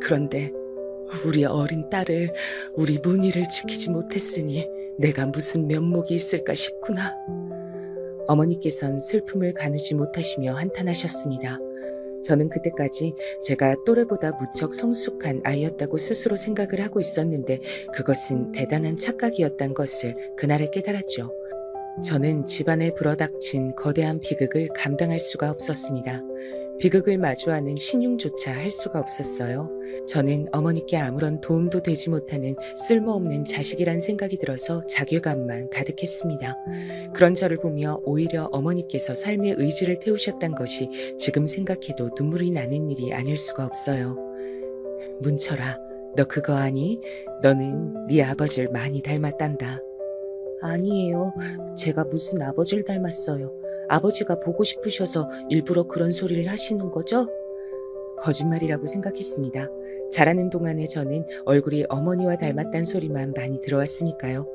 그런데 우리 어린 딸을, 우리 문희를 지키지 못했으니 내가 무슨 면목이 있을까 싶구나. 어머니께선 슬픔을 가누지 못하시며 한탄하셨습니다. 저는 그때까지 제가 또래보다 무척 성숙한 아이였다고 스스로 생각을 하고 있었는데 그것은 대단한 착각이었단 것을 그날에 깨달았죠. 저는 집안에 불어닥친 거대한 비극을 감당할 수가 없었습니다. 비극을 마주하는 신용조차 할 수가 없었어요. 저는 어머니께 아무런 도움도 되지 못하는 쓸모없는 자식이란 생각이 들어서 자괴감만 가득했습니다. 그런 저를 보며 오히려 어머니께서 삶의 의지를 태우셨단 것이 지금 생각해도 눈물이 나는 일이 아닐 수가 없어요. 문철아, 너 그거 아니? 너는 네 아버지를 많이 닮았단다. 아니에요. 제가 무슨 아버지를 닮았어요. 아버지가 보고 싶으셔서 일부러 그런 소리를 하시는 거죠? 거짓말이라고 생각했습니다. 자라는 동안에 저는 얼굴이 어머니와 닮았단 소리만 많이 들어왔으니까요.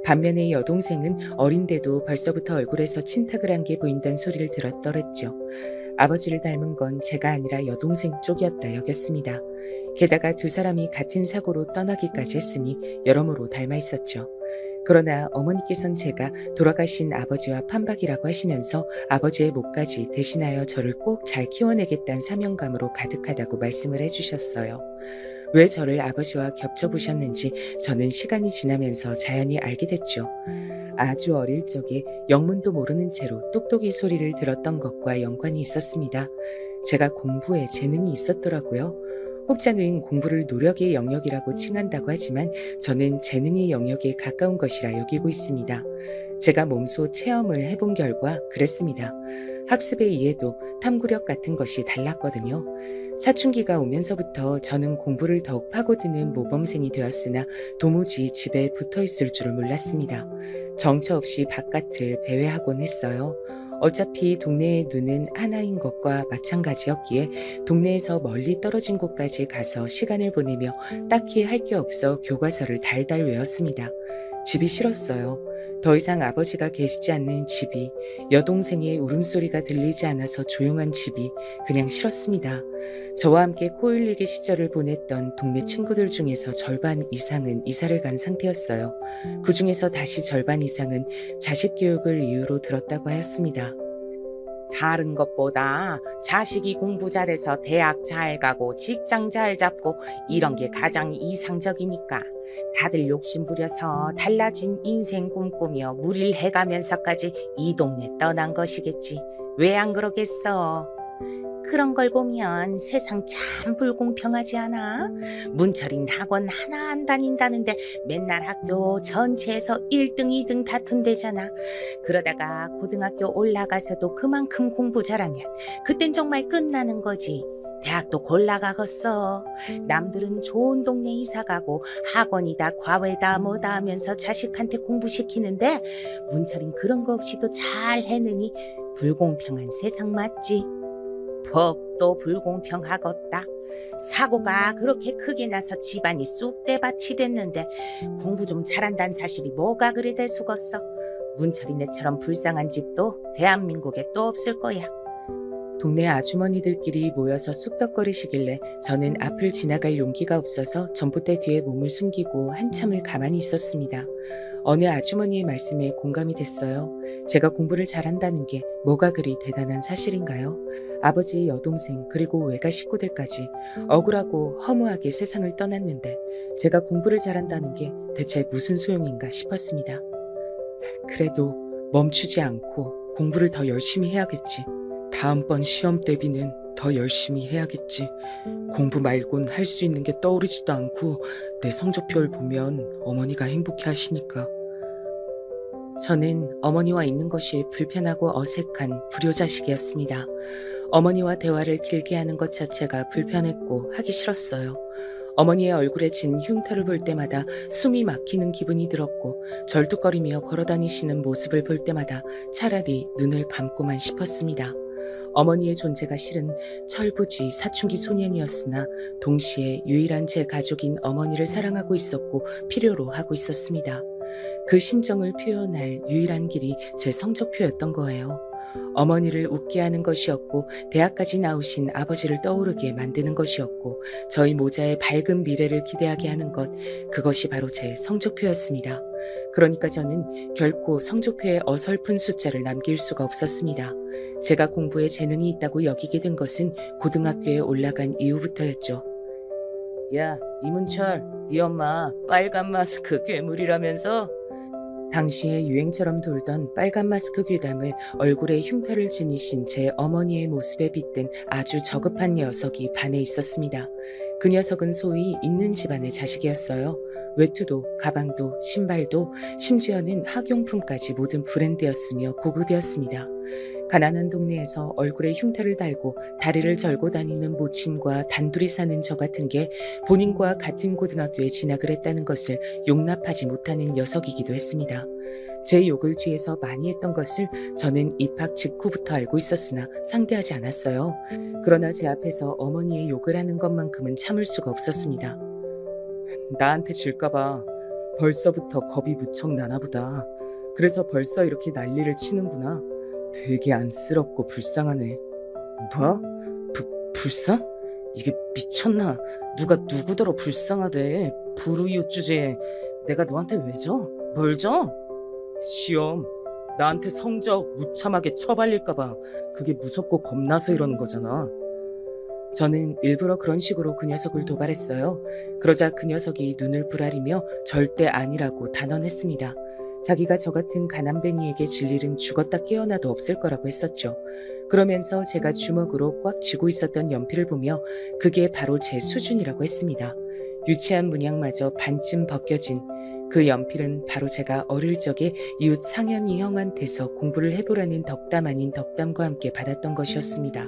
반면에 여동생은 어린데도 벌써부터 얼굴에서 친탁을 한 게 보인다는 소리를 들었더랬죠. 아버지를 닮은 건 제가 아니라 여동생 쪽이었다 여겼습니다. 게다가 두 사람이 같은 사고로 떠나기까지 했으니 여러모로 닮아 있었죠. 그러나 어머니께선 제가 돌아가신 아버지와 판박이라고 하시면서 아버지의 몫까지 대신하여 저를 꼭 잘 키워내겠다는 사명감으로 가득하다고 말씀을 해주셨어요. 왜 저를 아버지와 겹쳐보셨는지 저는 시간이 지나면서 자연히 알게 됐죠. 아주 어릴 적에 영문도 모르는 채로 똑똑이 소리를 들었던 것과 연관이 있었습니다. 제가 공부에 재능이 있었더라고요. 혹자는 공부를 노력의 영역이라고 칭한다고 하지만 저는 재능의 영역에 가까운 것이라 여기고 있습니다. 제가 몸소 체험을 해본 결과 그랬습니다. 학습의 이해도 탐구력 같은 것이 달랐거든요. 사춘기가 오면서부터 저는 공부를 더욱 파고드는 모범생이 되었으나 도무지 집에 붙어있을 줄을 몰랐습니다. 정처 없이 바깥을 배회하곤 했어요. 어차피 동네의 눈은 하나인 것과 마찬가지였기에 동네에서 멀리 떨어진 곳까지 가서 시간을 보내며 딱히 할 게 없어 교과서를 달달 외웠습니다. 집이 싫었어요. 더 이상 아버지가 계시지 않는 집이, 여동생의 울음소리가 들리지 않아서 조용한 집이 그냥 싫었습니다. 저와 함께 코 흘리기 시절을 보냈던 동네 친구들 중에서 절반 이상은 이사를 간 상태였어요. 그 중에서 다시 절반 이상은 자식 교육을 이유로 들었다고 하였습니다. 다른 것보다 자식이 공부 잘해서 대학 잘 가고 직장 잘 잡고 이런 게 가장 이상적이니까 다들 욕심 부려서 달라진 인생 꿈꾸며 무리를 해가면서까지 이 동네 떠난 것이겠지. 왜 안 그러겠어? 그런 걸 보면 세상 참 불공평하지 않아? 문철인 학원 하나 안 다닌다는데 맨날 학교 전체에서 1등, 2등 다툰대잖아. 그러다가 고등학교 올라가서도 그만큼 공부 잘하면 그땐 정말 끝나는 거지. 대학도 골라가겠어. 남들은 좋은 동네 이사가고 학원이다 과외다 뭐다 하면서 자식한테 공부시키는데 문철인 그런 거 없이도 잘 해내니 불공평한 세상 맞지? 법도 불공평하겠다. 사고가 그렇게 크게 나서 집안이 쑥대밭이 됐는데 공부 좀 잘한다는 사실이 뭐가 그리 대수겠어. 문철이네처럼 불쌍한 집도 대한민국에 또 없을 거야. 동네 아주머니들끼리 모여서 쑥덕거리시길래 저는 앞을 지나갈 용기가 없어서 전봇대 뒤에 몸을 숨기고 한참을 가만히 있었습니다. 어느 아주머니의 말씀에 공감이 됐어요. 제가 공부를 잘한다는 게 뭐가 그리 대단한 사실인가요? 아버지, 여동생, 그리고 외가 식구들까지 억울하고 허무하게 세상을 떠났는데 제가 공부를 잘한다는 게 대체 무슨 소용인가 싶었습니다. 그래도 멈추지 않고 공부를 더 열심히 해야겠지. 다음번 시험 대비는 더 열심히 해야겠지. 공부 말곤 할 수 있는 게 떠오르지도 않고 내 성적표를 보면 어머니가 행복해 하시니까. 저는 어머니와 있는 것이 불편하고 어색한 불효자식이었습니다. 어머니와 대화를 길게 하는 것 자체가 불편했고 하기 싫었어요. 어머니의 얼굴에 진 흉터를 볼 때마다 숨이 막히는 기분이 들었고 절뚝거리며 걸어다니시는 모습을 볼 때마다 차라리 눈을 감고만 싶었습니다. 어머니의 존재가 실은 철부지 사춘기 소년이었으나 동시에 유일한 제 가족인 어머니를 사랑하고 있었고 필요로 하고 있었습니다. 그 심정을 표현할 유일한 길이 제 성적표였던 거예요. 어머니를 웃게 하는 것이었고 대학까지 나오신 아버지를 떠오르게 만드는 것이었고 저희 모자의 밝은 미래를 기대하게 하는 것, 그것이 바로 제 성적표였습니다. 그러니까 저는 결코 성적표에 어설픈 숫자를 남길 수가 없었습니다. 제가 공부에 재능이 있다고 여기게 된 것은 고등학교에 올라간 이후부터였죠. 야, 이문철, 네 엄마 빨간 마스크 괴물이라면서? 당시에 유행처럼 돌던 빨간 마스크 귀담을 얼굴에 흉터를 지니신 제 어머니의 모습에 빗댄 아주 저급한 녀석이 반에 있었습니다. 그 녀석은 소위 있는 집안의 자식이었어요. 외투도 가방도 신발도 심지어는 학용품까지 모든 브랜드였으며 고급이었습니다. 가난한 동네에서 얼굴에 흉터를 달고 다리를 절고 다니는 모친과 단둘이 사는 저 같은 게 본인과 같은 고등학교에 진학을 했다는 것을 용납하지 못하는 녀석이기도 했습니다. 제 욕을 뒤에서 많이 했던 것을 저는 입학 직후부터 알고 있었으나 상대하지 않았어요. 그러나 제 앞에서 어머니의 욕을 하는 것만큼은 참을 수가 없었습니다. 나한테 질까봐 벌써부터 겁이 무척 나나 보다. 그래서 벌써 이렇게 난리를 치는구나. 되게 안쓰럽고 불쌍하네. 뭐야? 불쌍? 이게 미쳤나? 누가 누구더러 불쌍하대. 불우이웃 주제에 내가 너한테 왜 져? 뭘 져? 시험. 나한테 성적 무참하게 처발릴까봐 그게 무섭고 겁나서 이러는 거잖아. 저는 일부러 그런 식으로 그 녀석을 도발했어요. 그러자 그 녀석이 눈을 부라리며 절대 아니라고 단언했습니다. 자기가 저 같은 가난뱅이에게 질 일은 죽었다 깨어나도 없을 거라고 했었죠. 그러면서 제가 주먹으로 꽉 쥐고 있었던 연필을 보며 그게 바로 제 수준이라고 했습니다. 유치한 문양마저 반쯤 벗겨진 그 연필은 바로 제가 어릴 적에 이웃 상현이 형한테서 공부를 해보라는 덕담 아닌 덕담과 함께 받았던 것이었습니다.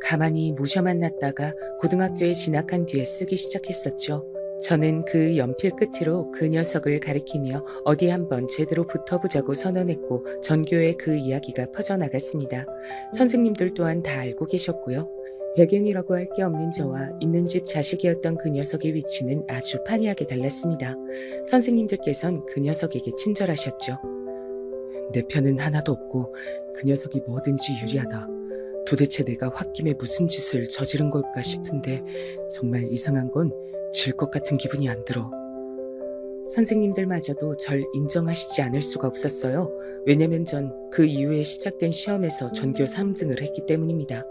가만히 모셔만 놨다가 고등학교에 진학한 뒤에 쓰기 시작했었죠. 저는 그 연필 끝으로 그 녀석을 가리키며 어디 한번 제대로 붙어보자고 선언했고 전교에 그 이야기가 퍼져나갔습니다. 선생님들 또한 다 알고 계셨고요. 배경이라고 할 게 없는 저와 있는 집 자식이었던 그 녀석의 위치는 아주 판이하게 달랐습니다. 선생님들께선 그 녀석에게 친절하셨죠. 내 편은 하나도 없고 그 녀석이 뭐든지 유리하다. 도대체 내가 홧김에 무슨 짓을 저지른 걸까 싶은데 정말 이상한 건 질 것 같은 기분이 안 들어. 선생님들마저도 절 인정하시지 않을 수가 없었어요. 왜냐면 전 그 이후에 시작된 시험에서 전교 3등을 했기 때문입니다.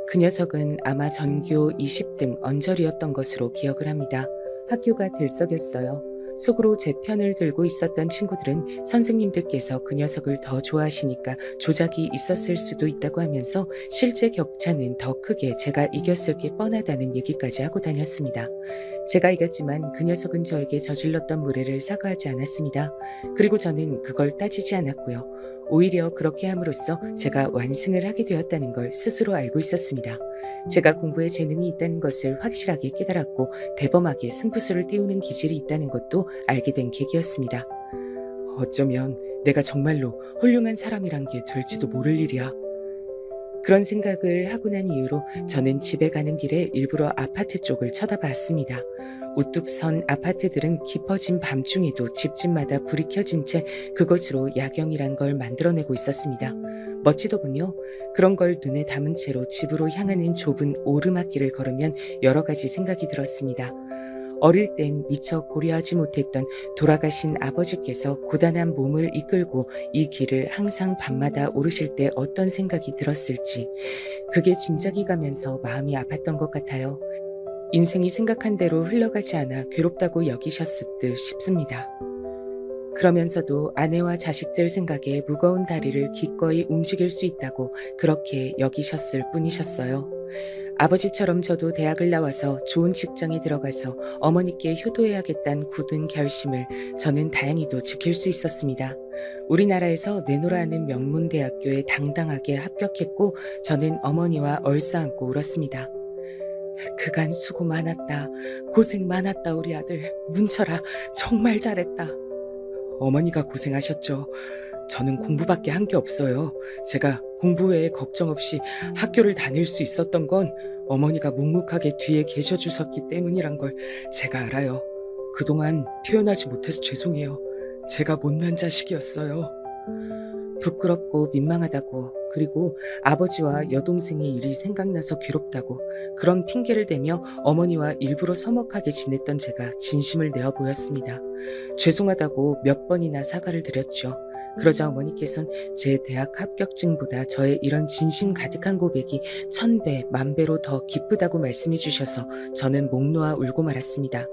그 녀석은 아마 전교 20등 언저리였던 것으로 기억을 합니다. 학교가 들썩였어요. 속으로 제 편을 들고 있었던 친구들은 선생님들께서 그 녀석을 더 좋아하시니까 조작이 있었을 수도 있다고 하면서 실제 격차는 더 크게 제가 이겼을 게 뻔하다는 얘기까지 하고 다녔습니다. 제가 이겼지만 그 녀석은 저에게 저질렀던 무례를 사과하지 않았습니다. 그리고 저는 그걸 따지지 않았고요. 오히려 그렇게 함으로써 제가 완승을 하게 되었다는 걸 스스로 알고 있었습니다. 제가 공부에 재능이 있다는 것을 확실하게 깨달았고 대범하게 승부수를 띄우는 기질이 있다는 것도 알게 된 계기였습니다. 어쩌면 내가 정말로 훌륭한 사람이란 게 될지도 모를 일이야. 그런 생각을 하고 난 이후로 저는 집에 가는 길에 일부러 아파트 쪽을 쳐다봤습니다. 우뚝 선 아파트들은 깊어진 밤중에도 집집마다 불이 켜진 채 그것으로 야경이란 걸 만들어내고 있었습니다. 멋지더군요. 그런 걸 눈에 담은 채로 집으로 향하는 좁은 오르막길을 걸으면 여러 가지 생각이 들었습니다. 어릴 땐 미처 고려하지 못했던 돌아가신 아버지께서 고단한 몸을 이끌고 이 길을 항상 밤마다 오르실 때 어떤 생각이 들었을지 그게 짐작이 가면서 마음이 아팠던 것 같아요. 인생이 생각한 대로 흘러가지 않아 괴롭다고 여기셨을 듯 싶습니다. 그러면서도 아내와 자식들 생각에 무거운 다리를 기꺼이 움직일 수 있다고 그렇게 여기셨을 뿐이셨어요. 아버지처럼 저도 대학을 나와서 좋은 직장에 들어가서 어머니께 효도해야겠다는 굳은 결심을 저는 다행히도 지킬 수 있었습니다. 우리나라에서 내노라 하는 명문대학교에 당당하게 합격했고 저는 어머니와 얼싸안고 울었습니다. 그간 수고 많았다. 고생 많았다 우리 아들. 문철아 정말 잘했다. 어머니가 고생하셨죠. 저는 공부밖에 한 게 없어요. 제가 공부 외에 걱정 없이 학교를 다닐 수 있었던 건 어머니가 묵묵하게 뒤에 계셔 주셨기 때문이란 걸 제가 알아요. 그동안 표현하지 못해서 죄송해요. 제가 못난 자식이었어요. 부끄럽고 민망하다고 그리고 아버지와 여동생의 일이 생각나서 괴롭다고 그런 핑계를 대며 어머니와 일부러 서먹하게 지냈던 제가 진심을 내어 보였습니다. 죄송하다고 몇 번이나 사과를 드렸죠. 그러자 어머니께선 제 대학 합격증보다 저의 이런 진심 가득한 고백이 1000배, 10,000배로 더 기쁘다고 말씀해 주셔서 저는 목 놓아 울고 말았습니다.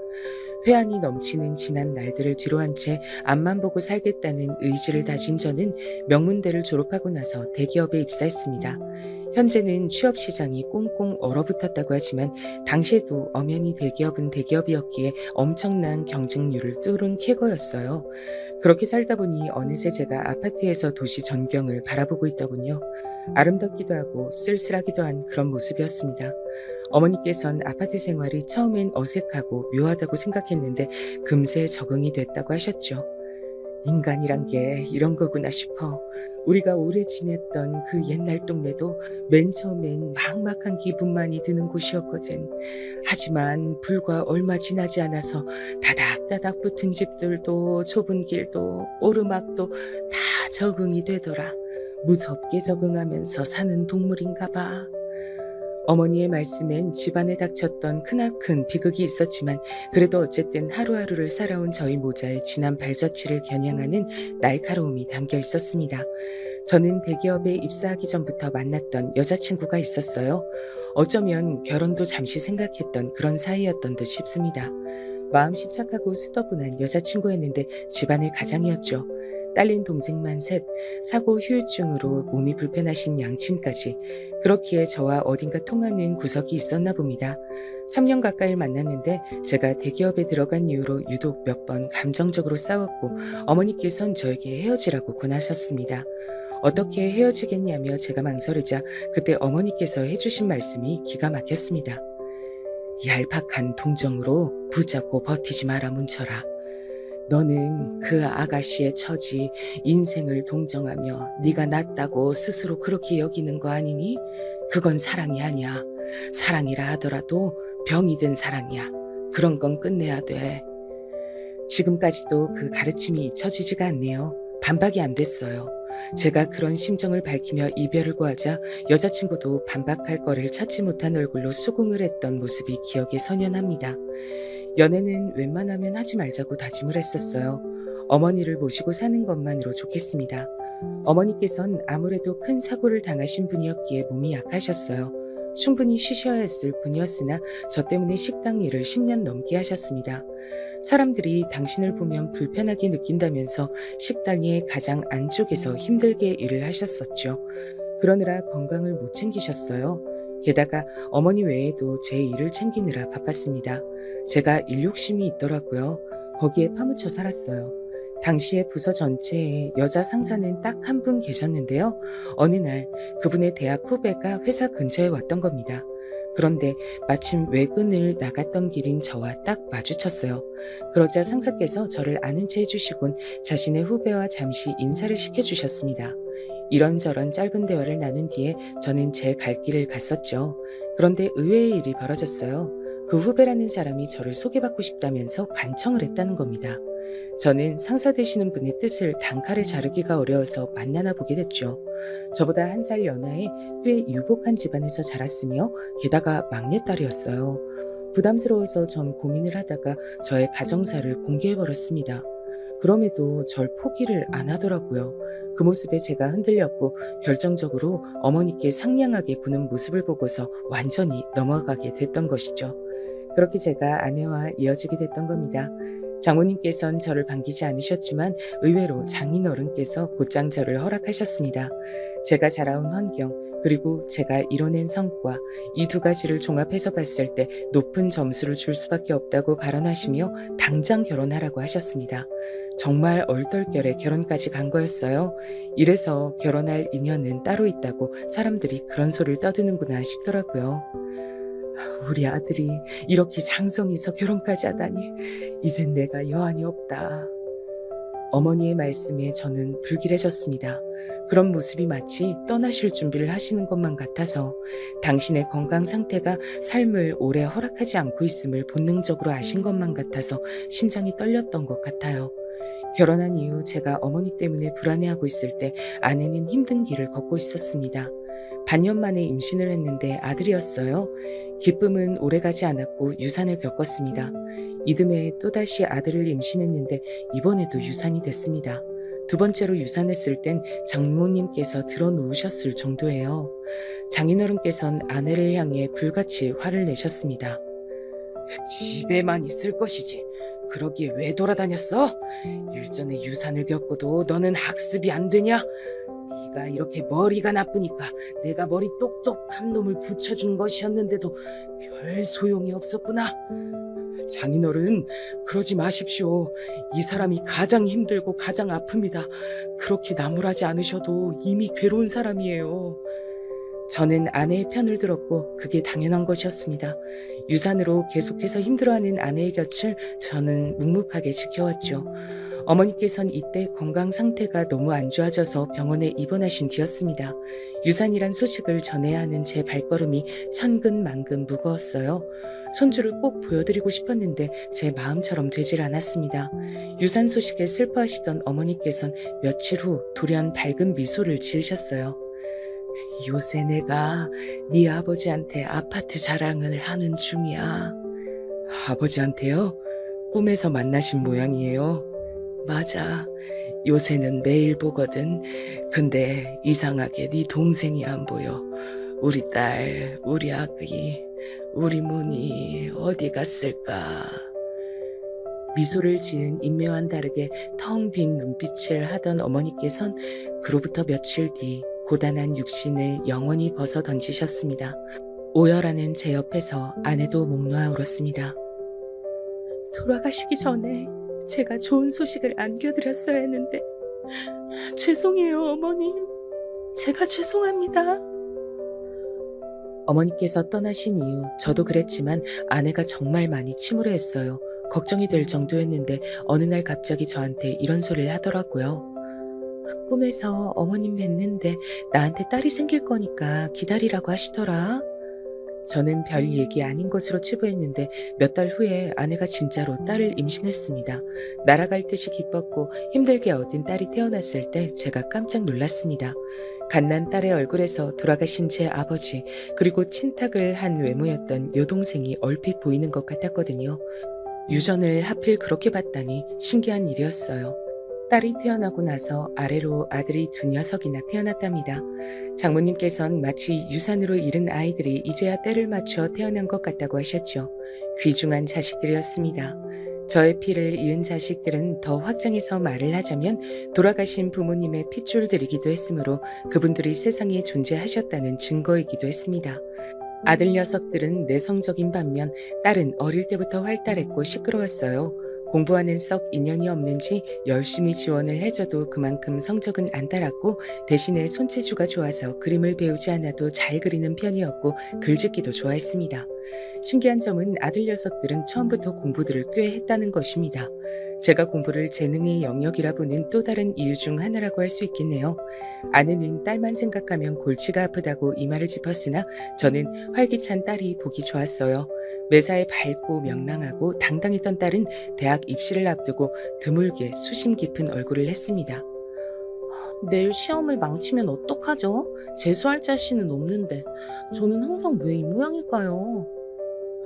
회한이 넘치는 지난 날들을 뒤로한 채 앞만 보고 살겠다는 의지를 다진 저는 명문대를 졸업하고 나서 대기업에 입사했습니다. 현재는 취업 시장이 꽁꽁 얼어붙었다고 하지만 당시에도 엄연히 대기업은 대기업이었기에 엄청난 경쟁률을 뚫은 쾌거였어요. 그렇게 살다 보니 어느새 제가 아파트에서 도시 전경을 바라보고 있더군요. 아름답기도 하고 쓸쓸하기도 한 그런 모습이었습니다. 어머니께선 아파트 생활이 처음엔 어색하고 묘하다고 생각했는데 금세 적응이 됐다고 하셨죠. 인간이란 게 이런 거구나 싶어. 우리가 오래 지냈던 그 옛날 동네도 맨 처음엔 막막한 기분만이 드는 곳이었거든. 하지만 불과 얼마 지나지 않아서 다닥다닥 붙은 집들도 좁은 길도 오르막도 다 적응이 되더라. 무섭게 적응하면서 사는 동물인가 봐. 어머니의 말씀엔 집안에 닥쳤던 크나큰 비극이 있었지만 그래도 어쨌든 하루하루를 살아온 저희 모자의 지난 발자취를 겨냥하는 날카로움이 담겨 있었습니다. 저는 대기업에 입사하기 전부터 만났던 여자친구가 있었어요. 어쩌면 결혼도 잠시 생각했던 그런 사이였던 듯 싶습니다. 마음씨 착하고 수더분한 여자친구였는데 집안의 가장이었죠. 딸린 동생만 셋, 사고 후유증으로 몸이 불편하신 양친까지. 그렇기에 저와 어딘가 통하는 구석이 있었나 봅니다. 3년 가까이 만났는데 제가 대기업에 들어간 이후로 유독 몇 번 감정적으로 싸웠고 어머니께선 저에게 헤어지라고 권하셨습니다. 어떻게 헤어지겠냐며 제가 망설이자 그때 어머니께서 해주신 말씀이 기가 막혔습니다. 얄팍한 동정으로 붙잡고 버티지 마라 문철아. 너는 그 아가씨의 처지, 인생을 동정하며 네가 낫다고 스스로 그렇게 여기는 거 아니니? 그건 사랑이 아니야. 사랑이라 하더라도 병이 든 사랑이야. 그런 건 끝내야 돼. 지금까지도 그 가르침이 잊혀지지가 않네요. 반박이 안 됐어요. 제가 그런 심정을 밝히며 이별을 구하자 여자친구도 반박할 거리를 찾지 못한 얼굴로 수긍을 했던 모습이 기억에 선연합니다. 연애는 웬만하면 하지 말자고 다짐을 했었어요. 어머니를 모시고 사는 것만으로 좋겠습니다. 어머니께선 아무래도 큰 사고를 당하신 분이었기에 몸이 약하셨어요. 충분히 쉬셔야 했을 분이었으나 저 때문에 식당 일을 10년 넘게 하셨습니다. 사람들이 당신을 보면 불편하게 느낀다면서 식당의 가장 안쪽에서 힘들게 일을 하셨었죠. 그러느라 건강을 못 챙기셨어요. 게다가 어머니 외에도 제 일을 챙기느라 바빴습니다. 제가 일 욕심이 있더라고요. 거기에 파묻혀 살았어요. 당시에 부서 전체에 여자 상사는 딱 한 분 계셨는데요. 어느 날 그분의 대학 후배가 회사 근처에 왔던 겁니다. 그런데 마침 외근을 나갔던 길인 저와 딱 마주쳤어요. 그러자 상사께서 저를 아는 체 해주시곤 자신의 후배와 잠시 인사를 시켜주셨습니다. 이런저런 짧은 대화를 나눈 뒤에 저는 제 갈 길을 갔었죠. 그런데 의외의 일이 벌어졌어요. 그 후배라는 사람이 저를 소개받고 싶다면서 간청을 했다는 겁니다. 저는 상사 되시는 분의 뜻을 단칼에 자르기가 어려워서 만나나 보게 됐죠. 저보다 한 살 연하에 꽤 유복한 집안에서 자랐으며 게다가 막내딸이었어요. 부담스러워서 전 고민을 하다가 저의 가정사를 공개해버렸습니다. 그럼에도 절 포기를 안 하더라고요. 그 모습에 제가 흔들렸고 결정적으로 어머니께 상냥하게 구는 모습을 보고서 완전히 넘어가게 됐던 것이죠. 그렇게 제가 아내와 이어지게 됐던 겁니다. 장모님께선 저를 반기지 않으셨지만 의외로 장인어른께서 곧장 저를 허락하셨습니다. 제가 자라온 환경 그리고 제가 이뤄낸 성과 이 두 가지를 종합해서 봤을 때 높은 점수를 줄 수밖에 없다고 발언하시며 당장 결혼하라고 하셨습니다. 정말 얼떨결에 결혼까지 간 거였어요. 이래서 결혼할 인연은 따로 있다고 사람들이 그런 소리를 떠드는구나 싶더라고요. 우리 아들이 이렇게 장성해서 결혼까지 하다니 이젠 내가 여한이 없다. 어머니의 말씀에 저는 불길해졌습니다. 그런 모습이 마치 떠나실 준비를 하시는 것만 같아서 당신의 건강 상태가 삶을 오래 허락하지 않고 있음을 본능적으로 아신 것만 같아서 심장이 떨렸던 것 같아요. 결혼한 이후 제가 어머니 때문에 불안해하고 있을 때 아내는 힘든 길을 걷고 있었습니다. 반년 만에 임신을 했는데 아들이었어요. 기쁨은 오래가지 않았고 유산을 겪었습니다. 이듬해 또다시 아들을 임신했는데 이번에도 유산이 됐습니다. 두 번째로 유산했을 땐 장모님께서 들어누우셨을 정도예요. 장인어른께서는 아내를 향해 불같이 화를 내셨습니다. 집에만 있을 것이지 그러기에 왜 돌아다녔어? 일전에 유산을 겪고도 너는 학습이 안 되냐? 네가 이렇게 머리가 나쁘니까 내가 머리 똑똑한 놈을 붙여준 것이었는데도 별 소용이 없었구나. 장인어른, 그러지 마십시오. 이 사람이 가장 힘들고 가장 아픕니다. 그렇게 나무라지 않으셔도 이미 괴로운 사람이에요. 저는 아내의 편을 들었고 그게 당연한 것이었습니다. 유산으로 계속해서 힘들어하는 아내의 곁을 저는 묵묵하게 지켜왔죠. 어머니께선 이때 건강 상태가 너무 안 좋아져서 병원에 입원하신 뒤였습니다. 유산이란 소식을 전해야 하는 제 발걸음이 천근만근 무거웠어요. 손주를 꼭 보여드리고 싶었는데 제 마음처럼 되질 않았습니다. 유산 소식에 슬퍼하시던 어머니께선 며칠 후 돌연 밝은 미소를 지으셨어요. 요새 내가 네 아버지한테 아파트 자랑을 하는 중이야. 아버지한테요? 꿈에서 만나신 모양이에요. 맞아. 요새는 매일 보거든. 근데 이상하게 네 동생이 안 보여. 우리 딸, 우리 아기, 우리 문이 어디 갔을까? 미소를 지은 인묘한 다르게 텅 빈 눈빛을 하던 어머니께선 그로부터 며칠 뒤 고단한 육신을 영원히 벗어 던지셨습니다. 오열하는 제 옆에서 아내도 목 놓아 울었습니다. 돌아가시기 전에 제가 좋은 소식을 안겨드렸어야 했는데 죄송해요, 어머님. 제가 죄송합니다. 어머니께서 떠나신 이후 저도 그랬지만 아내가 정말 많이 침울해했어요. 걱정이 될 정도였는데 어느 날 갑자기 저한테 이런 소리를 하더라고요. 꿈에서 어머님 뵀는데 나한테 딸이 생길 거니까 기다리라고 하시더라. 저는 별 얘기 아닌 것으로 치부했는데 몇 달 후에 아내가 진짜로 딸을 임신했습니다. 날아갈 듯이 기뻤고 힘들게 얻은 딸이 태어났을 때 제가 깜짝 놀랐습니다. 갓난 딸의 얼굴에서 돌아가신 제 아버지 그리고 친탁을 한 외모였던 여동생이 얼핏 보이는 것 같았거든요. 유전을 하필 그렇게 봤다니 신기한 일이었어요. 딸이 태어나고 나서 아래로 아들이 2녀석이나 태어났답니다. 장모님께선 마치 유산으로 잃은 아이들이 이제야 때를 맞춰 태어난 것 같다고 하셨죠. 귀중한 자식들이었습니다. 저의 피를 이은 자식들은 더 확장해서 말을 하자면 돌아가신 부모님의 핏줄들이기도 했으므로 그분들이 세상에 존재하셨다는 증거이기도 했습니다. 아들 녀석들은 내성적인 반면 딸은 어릴 때부터 활달했고 시끄러웠어요. 공부하는 썩 인연이 없는지 열심히 지원을 해줘도 그만큼 성적은 안 따랐고 대신에 손재주가 좋아서 그림을 배우지 않아도 잘 그리는 편이었고 글짓기도 좋아했습니다. 신기한 점은 아들 녀석들은 처음부터 공부들을 꽤 했다는 것입니다. 제가 공부를 재능의 영역이라 보는 또 다른 이유 중 하나라고 할 수 있겠네요. 아내는 딸만 생각하면 골치가 아프다고 이 말을 짚었으나 저는 활기찬 딸이 보기 좋았어요. 매사에 밝고 명랑하고 당당했던 딸은 대학 입시를 앞두고 드물게 수심 깊은 얼굴을 했습니다. 내일 시험을 망치면 어떡하죠? 재수할 자신은 없는데 저는 항상 왜 이 모양일까요?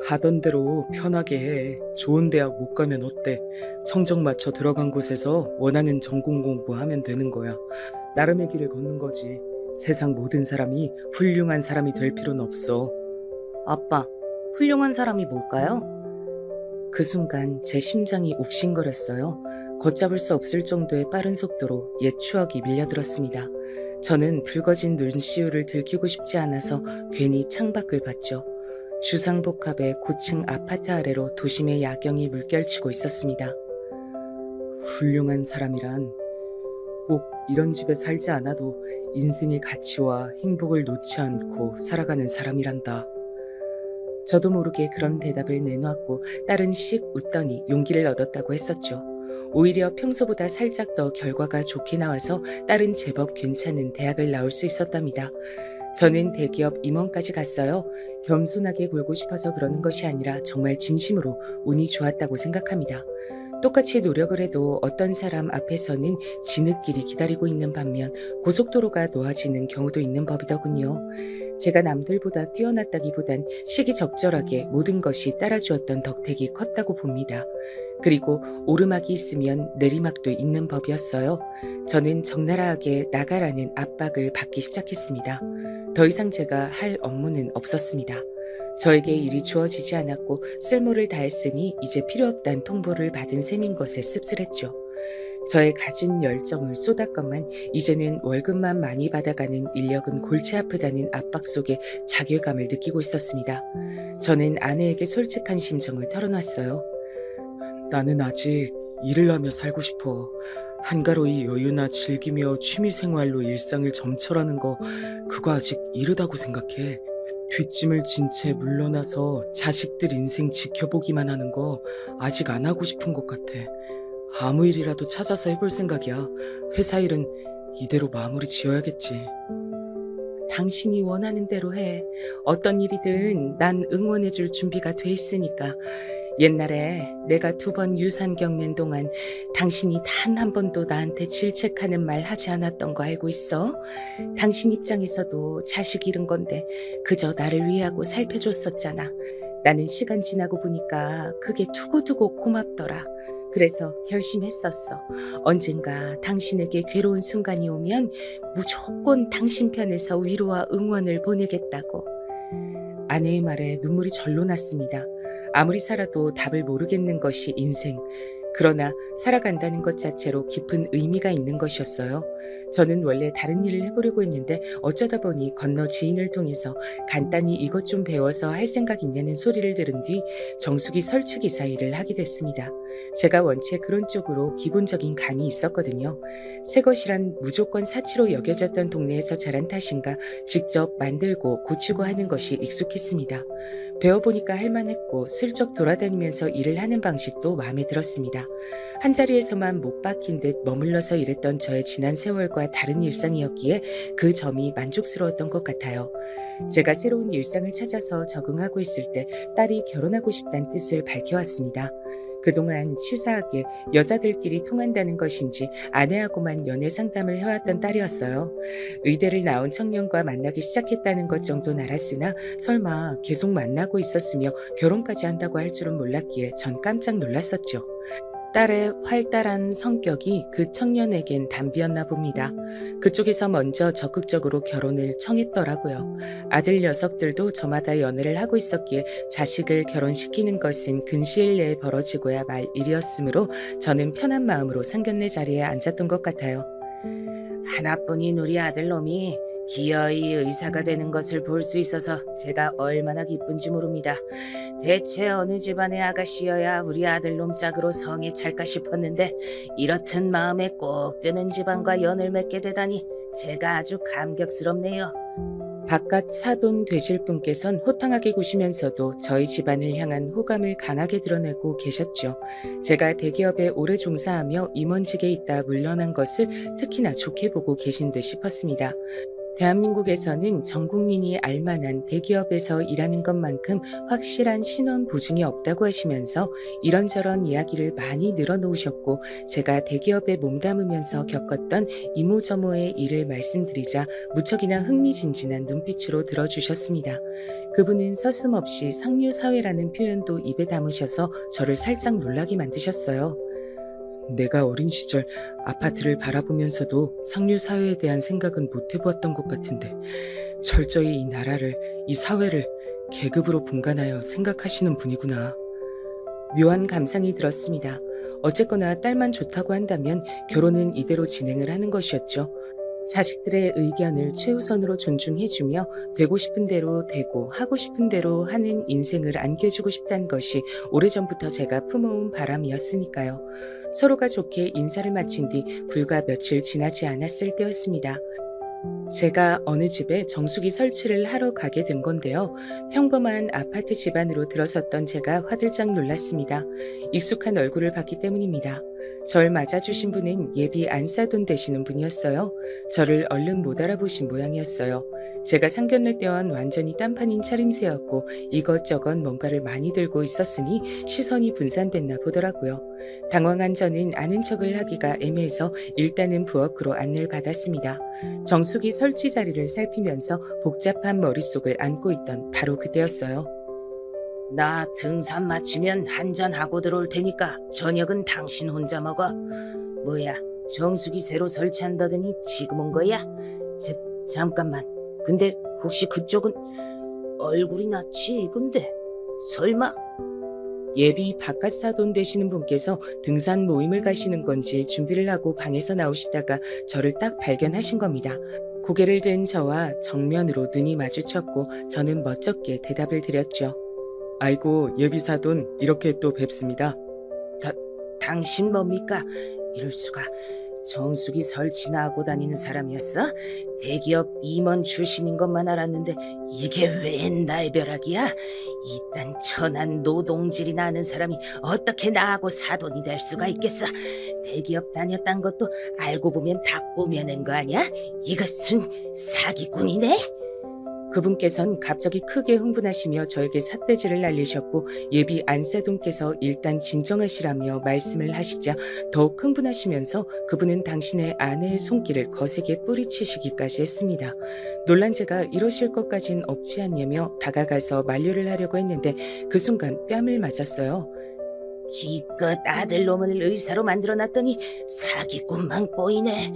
하던 대로 편하게 해. 좋은 대학 못 가면 어때? 성적 맞춰 들어간 곳에서 원하는 전공 공부하면 되는 거야. 나름의 길을 걷는 거지. 세상 모든 사람이 훌륭한 사람이 될 필요는 없어. 아빠, 훌륭한 사람이 뭘까요? 그 순간 제 심장이 욱신거렸어요. 걷잡을 수 없을 정도의 빠른 속도로 옛 추억이 밀려들었습니다. 저는 붉어진 눈시울을 들키고 싶지 않아서 괜히 창밖을 봤죠. 주상복합의 고층 아파트 아래로 도심의 야경이 물결치고 있었습니다. 훌륭한 사람이란 꼭 이런 집에 살지 않아도 인생의 가치와 행복을 놓지 않고 살아가는 사람이란다. 저도 모르게 그런 대답을 내놓았고 딸은 씩 웃더니 용기를 얻었다고 했었죠. 오히려 평소보다 살짝 더 결과가 좋게 나와서 딸은 제법 괜찮은 대학을 나올 수 있었답니다. 저는 대기업 임원까지 갔어요. 겸손하게 굴고 싶어서 그러는 것이 아니라 정말 진심으로 운이 좋았다고 생각합니다. 똑같이 노력을 해도 어떤 사람 앞에서는 진흙길이 기다리고 있는 반면 고속도로가 놓아지는 경우도 있는 법이더군요. 제가 남들보다 뛰어났다기보단 시기적절하게 모든 것이 따라주었던 덕택이 컸다고 봅니다. 그리고 오르막이 있으면 내리막도 있는 법이었어요. 저는 적나라하게 나가라는 압박을 받기 시작했습니다. 더 이상 제가 할 업무는 없었습니다. 저에게 일이 주어지지 않았고 쓸모를 다했으니 이제 필요 없다는 통보를 받은 셈인 것에 씁쓸했죠. 저의 가진 열정을 쏟았건만 이제는 월급만 많이 받아가는 인력은 골치 아프다는 압박 속에 자괴감을 느끼고 있었습니다. 저는 아내에게 솔직한 심정을 털어놨어요. 나는 아직 일을 하며 살고 싶어. 한가로이 여유나 즐기며 취미생활로 일상을 점철하는 거 그거 아직 이르다고 생각해. 뒷짐을 진 채 물러나서 자식들 인생 지켜보기만 하는 거 아직 안 하고 싶은 것 같아. 아무 일이라도 찾아서 해볼 생각이야. 회사 일은 이대로 마무리 지어야겠지. 당신이 원하는 대로 해. 어떤 일이든 난 응원해줄 준비가 돼 있으니까. 옛날에 내가 2번 유산 겪는 동안 당신이 단 한 번도 나한테 질책하는 말 하지 않았던 거 알고 있어? 당신 입장에서도 자식 잃은 건데 그저 나를 위하고 살펴줬었잖아. 나는 시간 지나고 보니까 그게 두고두고 고맙더라. 그래서 결심했었어. 언젠가 당신에게 괴로운 순간이 오면 무조건 당신 편에서 위로와 응원을 보내겠다고. 아내의 말에 눈물이 절로 났습니다. 아무리 살아도 답을 모르겠는 것이 인생. 그러나 살아간다는 것 자체로 깊은 의미가 있는 것이었어요. 저는 원래 다른 일을 해보려고 했는데 어쩌다 보니 건너 지인을 통해서 간단히 이것 좀 배워서 할 생각 있냐는 소리를 들은 뒤 정수기 설치기사 일을 하게 됐습니다. 제가 원체 그런 쪽으로 기본적인 감이 있었거든요. 새 것이란 무조건 사치로 여겨졌던 동네에서 자란 탓인가 직접 만들고 고치고 하는 것이 익숙했습니다. 배워보니까 할만했고 슬쩍 돌아다니면서 일을 하는 방식도 마음에 들었습니다. 한자리에서만 못 박힌 듯 머물러서 일했던 저의 지난 세월과 다른 일상이었기에 그 점이 만족스러웠던 것 같아요. 제가 새로운 일상을 찾아서 적응하고 있을 때 딸이 결혼하고 싶다는 뜻을 밝혀왔습니다. 그동안 치사하게 여자들끼리 통한다는 것인지 아내하고만 연애 상담을 해왔던 딸이었어요. 의대를 나온 청년과 만나기 시작했다는 것 정도는 알았으나 설마 계속 만나고 있었으며 결혼까지 한다고 할 줄은 몰랐기에 전 깜짝 놀랐었죠. 딸의 활달한 성격이 그 청년에겐 담비였나 봅니다. 그쪽에서 먼저 적극적으로 결혼을 청했더라고요. 아들 녀석들도 저마다 연애를 하고 있었기에 자식을 결혼시키는 것은 근시일 내에 벌어지고야 말 일이었으므로 저는 편한 마음으로 상견례 자리에 앉았던 것 같아요. 하나뿐인 우리 아들놈이 기어이 의사가 되는 것을 볼 수 있어서 제가 얼마나 기쁜지 모릅니다. 대체 어느 집안의 아가씨여야 우리 아들놈 짝으로 성에 찰까 싶었는데 이렇듯 마음에 꼭 드는 집안과 연을 맺게 되다니 제가 아주 감격스럽네요. 바깥 사돈 되실 분께선 호탕하게 구시면서도 저희 집안을 향한 호감을 강하게 드러내고 계셨죠. 제가 대기업에 오래 종사하며 임원직에 있다 물러난 것을 특히나 좋게 보고 계신 듯 싶었습니다. 대한민국에서는 전 국민이 알만한 대기업에서 일하는 것만큼 확실한 신원 보증이 없다고 하시면서 이런저런 이야기를 많이 늘어놓으셨고 제가 대기업에 몸담으면서 겪었던 이모저모의 일을 말씀드리자 무척이나 흥미진진한 눈빛으로 들어주셨습니다. 그분은 서슴없이 상류사회라는 표현도 입에 담으셔서 저를 살짝 놀라게 만드셨어요. 내가 어린 시절 아파트를 바라보면서도 상류사회에 대한 생각은 못 해보았던 것 같은데 철저히 이 나라를, 이 사회를 계급으로 분간하여 생각하시는 분이구나. 묘한 감상이 들었습니다. 어쨌거나 딸만 좋다고 한다면 결혼은 이대로 진행을 하는 것이었죠. 자식들의 의견을 최우선으로 존중해주며 되고 싶은 대로 되고 하고 싶은 대로 하는 인생을 안겨주고 싶다는 것이 오래전부터 제가 품어온 바람이었으니까요. 서로가 좋게 인사를 마친 뒤 불과 며칠 지나지 않았을 때였습니다. 제가 어느 집에 정수기 설치를 하러 가게 된 건데요. 평범한 아파트 집안으로 들어섰던 제가 화들짝 놀랐습니다. 익숙한 얼굴을 봤기 때문입니다. 절 맞아주신 분은 예비 안사돈 되시는 분이었어요. 저를 얼른 못 알아보신 모양이었어요. 제가 상견례 때와는 완전히 딴판인 차림새였고 이것저것 뭔가를 많이 들고 있었으니 시선이 분산됐나 보더라고요. 당황한 저는 아는 척을 하기가 애매해서 일단은 부엌으로 안내를 받았습니다. 정수기 설치 자리를 살피면서 복잡한 머릿속을 안고 있던 바로 그때였어요. 나 등산 마치면 한잔하고 들어올 테니까 저녁은 당신 혼자 먹어. 뭐야, 정수기 새로 설치한다더니 지금 온 거야? 잠깐만. 근데 혹시 그쪽은... 얼굴이 낯이 익은데 설마? 예비 바깥 사돈 되시는 분께서 등산 모임을 가시는 건지 준비를 하고 방에서 나오시다가 저를 딱 발견하신 겁니다. 고개를 든 저와 정면으로 눈이 마주쳤고 저는 멋쩍게 대답을 드렸죠. 아이고 예비 사돈 이렇게 또 뵙습니다. 당신 뭡니까? 이럴 수가. 정수기 설치나 하고 다니는 사람이었어? 대기업 임원 출신인 것만 알았는데 이게 웬 날벼락이야? 이딴 천한 노동질이나 하는 사람이 어떻게 나하고 사돈이 될 수가 있겠어? 대기업 다녔단 것도 알고 보면 다 꾸며낸 거 아니야? 이것은 사기꾼이네? 그분께선 갑자기 크게 흥분하시며 저에게 삿대질을 날리셨고 예비 안사돈께서 일단 진정하시라며 말씀을 하시자 더욱 흥분하시면서 그분은 당신의 아내의 손길을 거세게 뿌리치시기까지 했습니다. 놀란 제가 이러실 것까진 없지 않냐며 다가가서 만류를 하려고 했는데 그 순간 뺨을 맞았어요. 기껏 아들놈을 의사로 만들어놨더니 사기꾼만 꼬이네.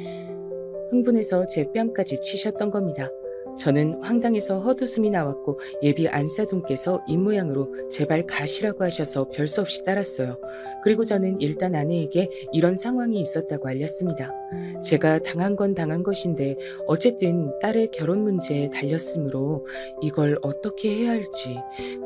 흥분해서 제 뺨까지 치셨던 겁니다. 저는 황당해서 헛웃음이 나왔고 예비 안사돈께서 입모양으로 제발 가시라고 하셔서 별 수 없이 따랐어요. 그리고 저는 일단 아내에게 이런 상황이 있었다고 알렸습니다. 제가 당한 건 당한 것인데 어쨌든 딸의 결혼 문제에 달렸으므로 이걸 어떻게 해야 할지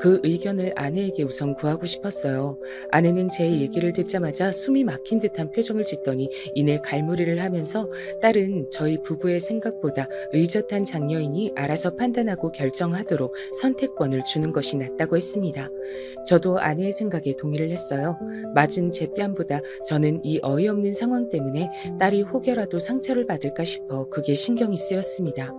그 의견을 아내에게 우선 구하고 싶었어요. 아내는 제 얘기를 듣자마자 숨이 막힌 듯한 표정을 짓더니 이내 갈무리를 하면서 딸은 저희 부부의 생각보다 의젓한 장녀이니 알아서 판단하고 결정하도록 선택권을 주는 것이 낫다고 했습니다. 저도 아내의 생각에 동의를 했어요. 맞은 제 뺨보다 저는 이 어이없는 상황 때문에 딸이 혹여라도 상처를 받을까 싶어 그게 신경이 쓰였습니다.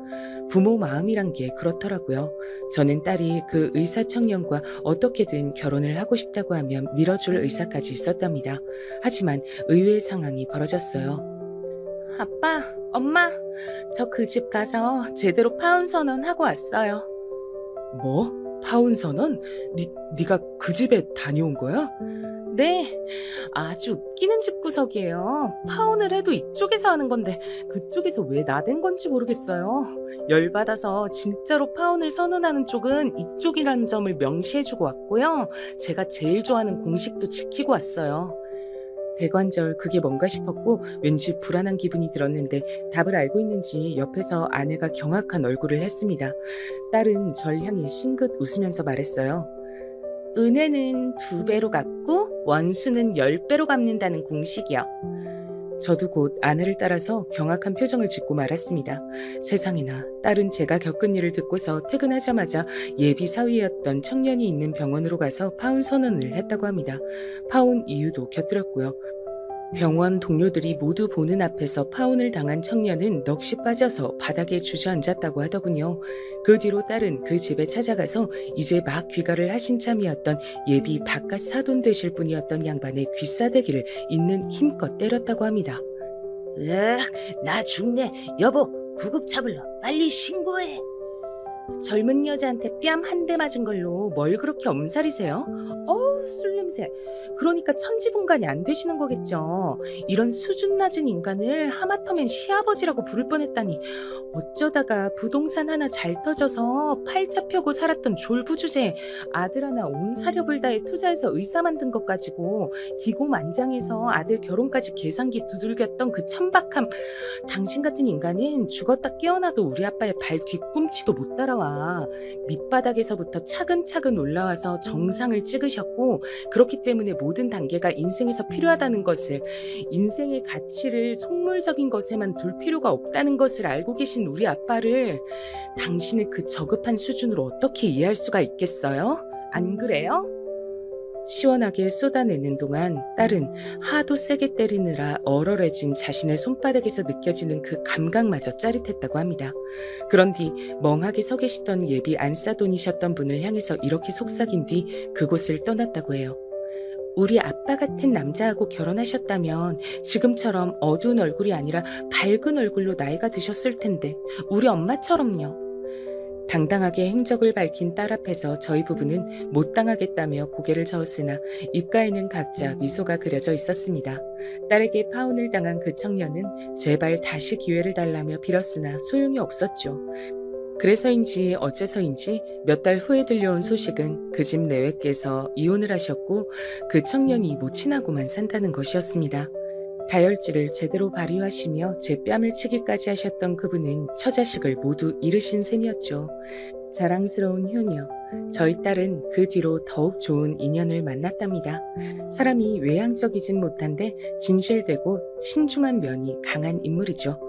부모 마음이란 게 그렇더라고요. 저는 딸이 그 의사 청년과 어떻게든 결혼을 하고 싶다고 하면 밀어줄 의사까지 있었답니다. 하지만 의외의 상황이 벌어졌어요. 아빠, 엄마, 저 그 집 가서 제대로 파혼 선언하고 왔어요. 뭐? 파혼 선언? 네가 그 집에 다녀온 거야? 네, 아주 웃기는 집구석이에요. 파혼을 해도 이쪽에서 하는 건데 그쪽에서 왜 나댄 건지 모르겠어요. 열받아서 진짜로 파혼을 선언하는 쪽은 이쪽이라는 점을 명시해주고 왔고요. 제가 제일 좋아하는 공식도 지키고 왔어요. 대관절 그게 뭔가 싶었고 왠지 불안한 기분이 들었는데 답을 알고 있는지 옆에서 아내가 경악한 얼굴을 했습니다. 딸은 절 향해 싱긋 웃으면서 말했어요. 은혜는 2배로 갚고 원수는 10배로 갚는다는 공식이요. 저도 곧 아내를 따라서 경악한 표정을 짓고 말았습니다. 세상에나 딸은 제가 겪은 일을 듣고서 퇴근하자마자 예비 사위였던 청년이 있는 병원으로 가서 파혼 선언을 했다고 합니다. 파혼 이유도 곁들였고요. 병원 동료들이 모두 보는 앞에서 파혼을 당한 청년은 넋이 빠져서 바닥에 주저앉았다고 하더군요. 그 뒤로 딸은 그 집에 찾아가서 이제 막 귀가를 하신 참이었던 예비 바깥 사돈 되실 분이었던 양반의 귀싸대기를 있는 힘껏 때렸다고 합니다. 나 죽네. 여보, 구급차 불러. 빨리 신고해. 젊은 여자한테 뺨 한 대 맞은 걸로 뭘 그렇게 엄살이세요? 어우, 술 냄새. 그러니까 천지분간이 안 되시는 거겠죠. 이런 수준 낮은 인간을 하마터면 시아버지라고 부를 뻔했다니. 어쩌다가 부동산 하나 잘 터져서 팔자 펴고 살았던 졸부주제에 아들 하나 온 사력을 다해 투자해서 의사 만든 것 가지고 기고만장해서 아들 결혼까지 계산기 두들겼던 그 천박함. 당신 같은 인간은 죽었다 깨어나도 우리 아빠의 발 뒤꿈치도 못 따라와. 밑바닥에서부터 차근차근 올라와서 정상을 찍으셨고 그렇기 때문에 모든 단계가 인생에서 필요하다는 것을, 인생의 가치를 속물적인 것에만 둘 필요가 없다는 것을 알고 계신 우리 아빠를 당신의 그 저급한 수준으로 어떻게 이해할 수가 있겠어요? 안 그래요? 시원하게 쏟아내는 동안 딸은 하도 세게 때리느라 얼얼해진 자신의 손바닥에서 느껴지는 그 감각마저 짜릿했다고 합니다. 그런 뒤 멍하게 서 계시던 예비 안사돈이셨던 분을 향해서 이렇게 속삭인 뒤 그곳을 떠났다고 해요. 우리 아빠 같은 남자하고 결혼하셨다면 지금처럼 어두운 얼굴이 아니라 밝은 얼굴로 나이가 드셨을 텐데 우리 엄마처럼요. 당당하게 행적을 밝힌 딸 앞에서 저희 부부는 못 당하겠다며 고개를 저었으나 입가에는 각자 미소가 그려져 있었습니다. 딸에게 파혼을 당한 그 청년은 제발 다시 기회를 달라며 빌었으나 소용이 없었죠. 그래서인지 어째서인지 몇 달 후에 들려온 소식은 그 집 내외께서 이혼을 하셨고 그 청년이 모친하고만 산다는 것이었습니다. 다혈질을 제대로 발휘하시며 제 뺨을 치기까지 하셨던 그분은 처자식을 모두 잃으신 셈이었죠. 자랑스러운 효녀, 저희 딸은 그 뒤로 더욱 좋은 인연을 만났답니다. 사람이 외향적이진 못한데 진실되고 신중한 면이 강한 인물이죠.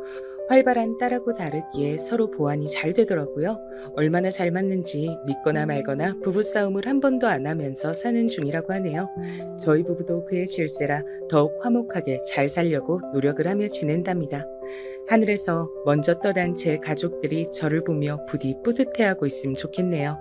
활발한 딸하고 다르기에 서로 보완이 잘 되더라고요. 얼마나 잘 맞는지 믿거나 말거나 부부싸움을 한 번도 안 하면서 사는 중이라고 하네요. 저희 부부도 그의 질세라 더욱 화목하게 잘 살려고 노력을 하며 지낸답니다. 하늘에서 먼저 떠난 제 가족들이 저를 보며 부디 뿌듯해하고 있으면 좋겠네요.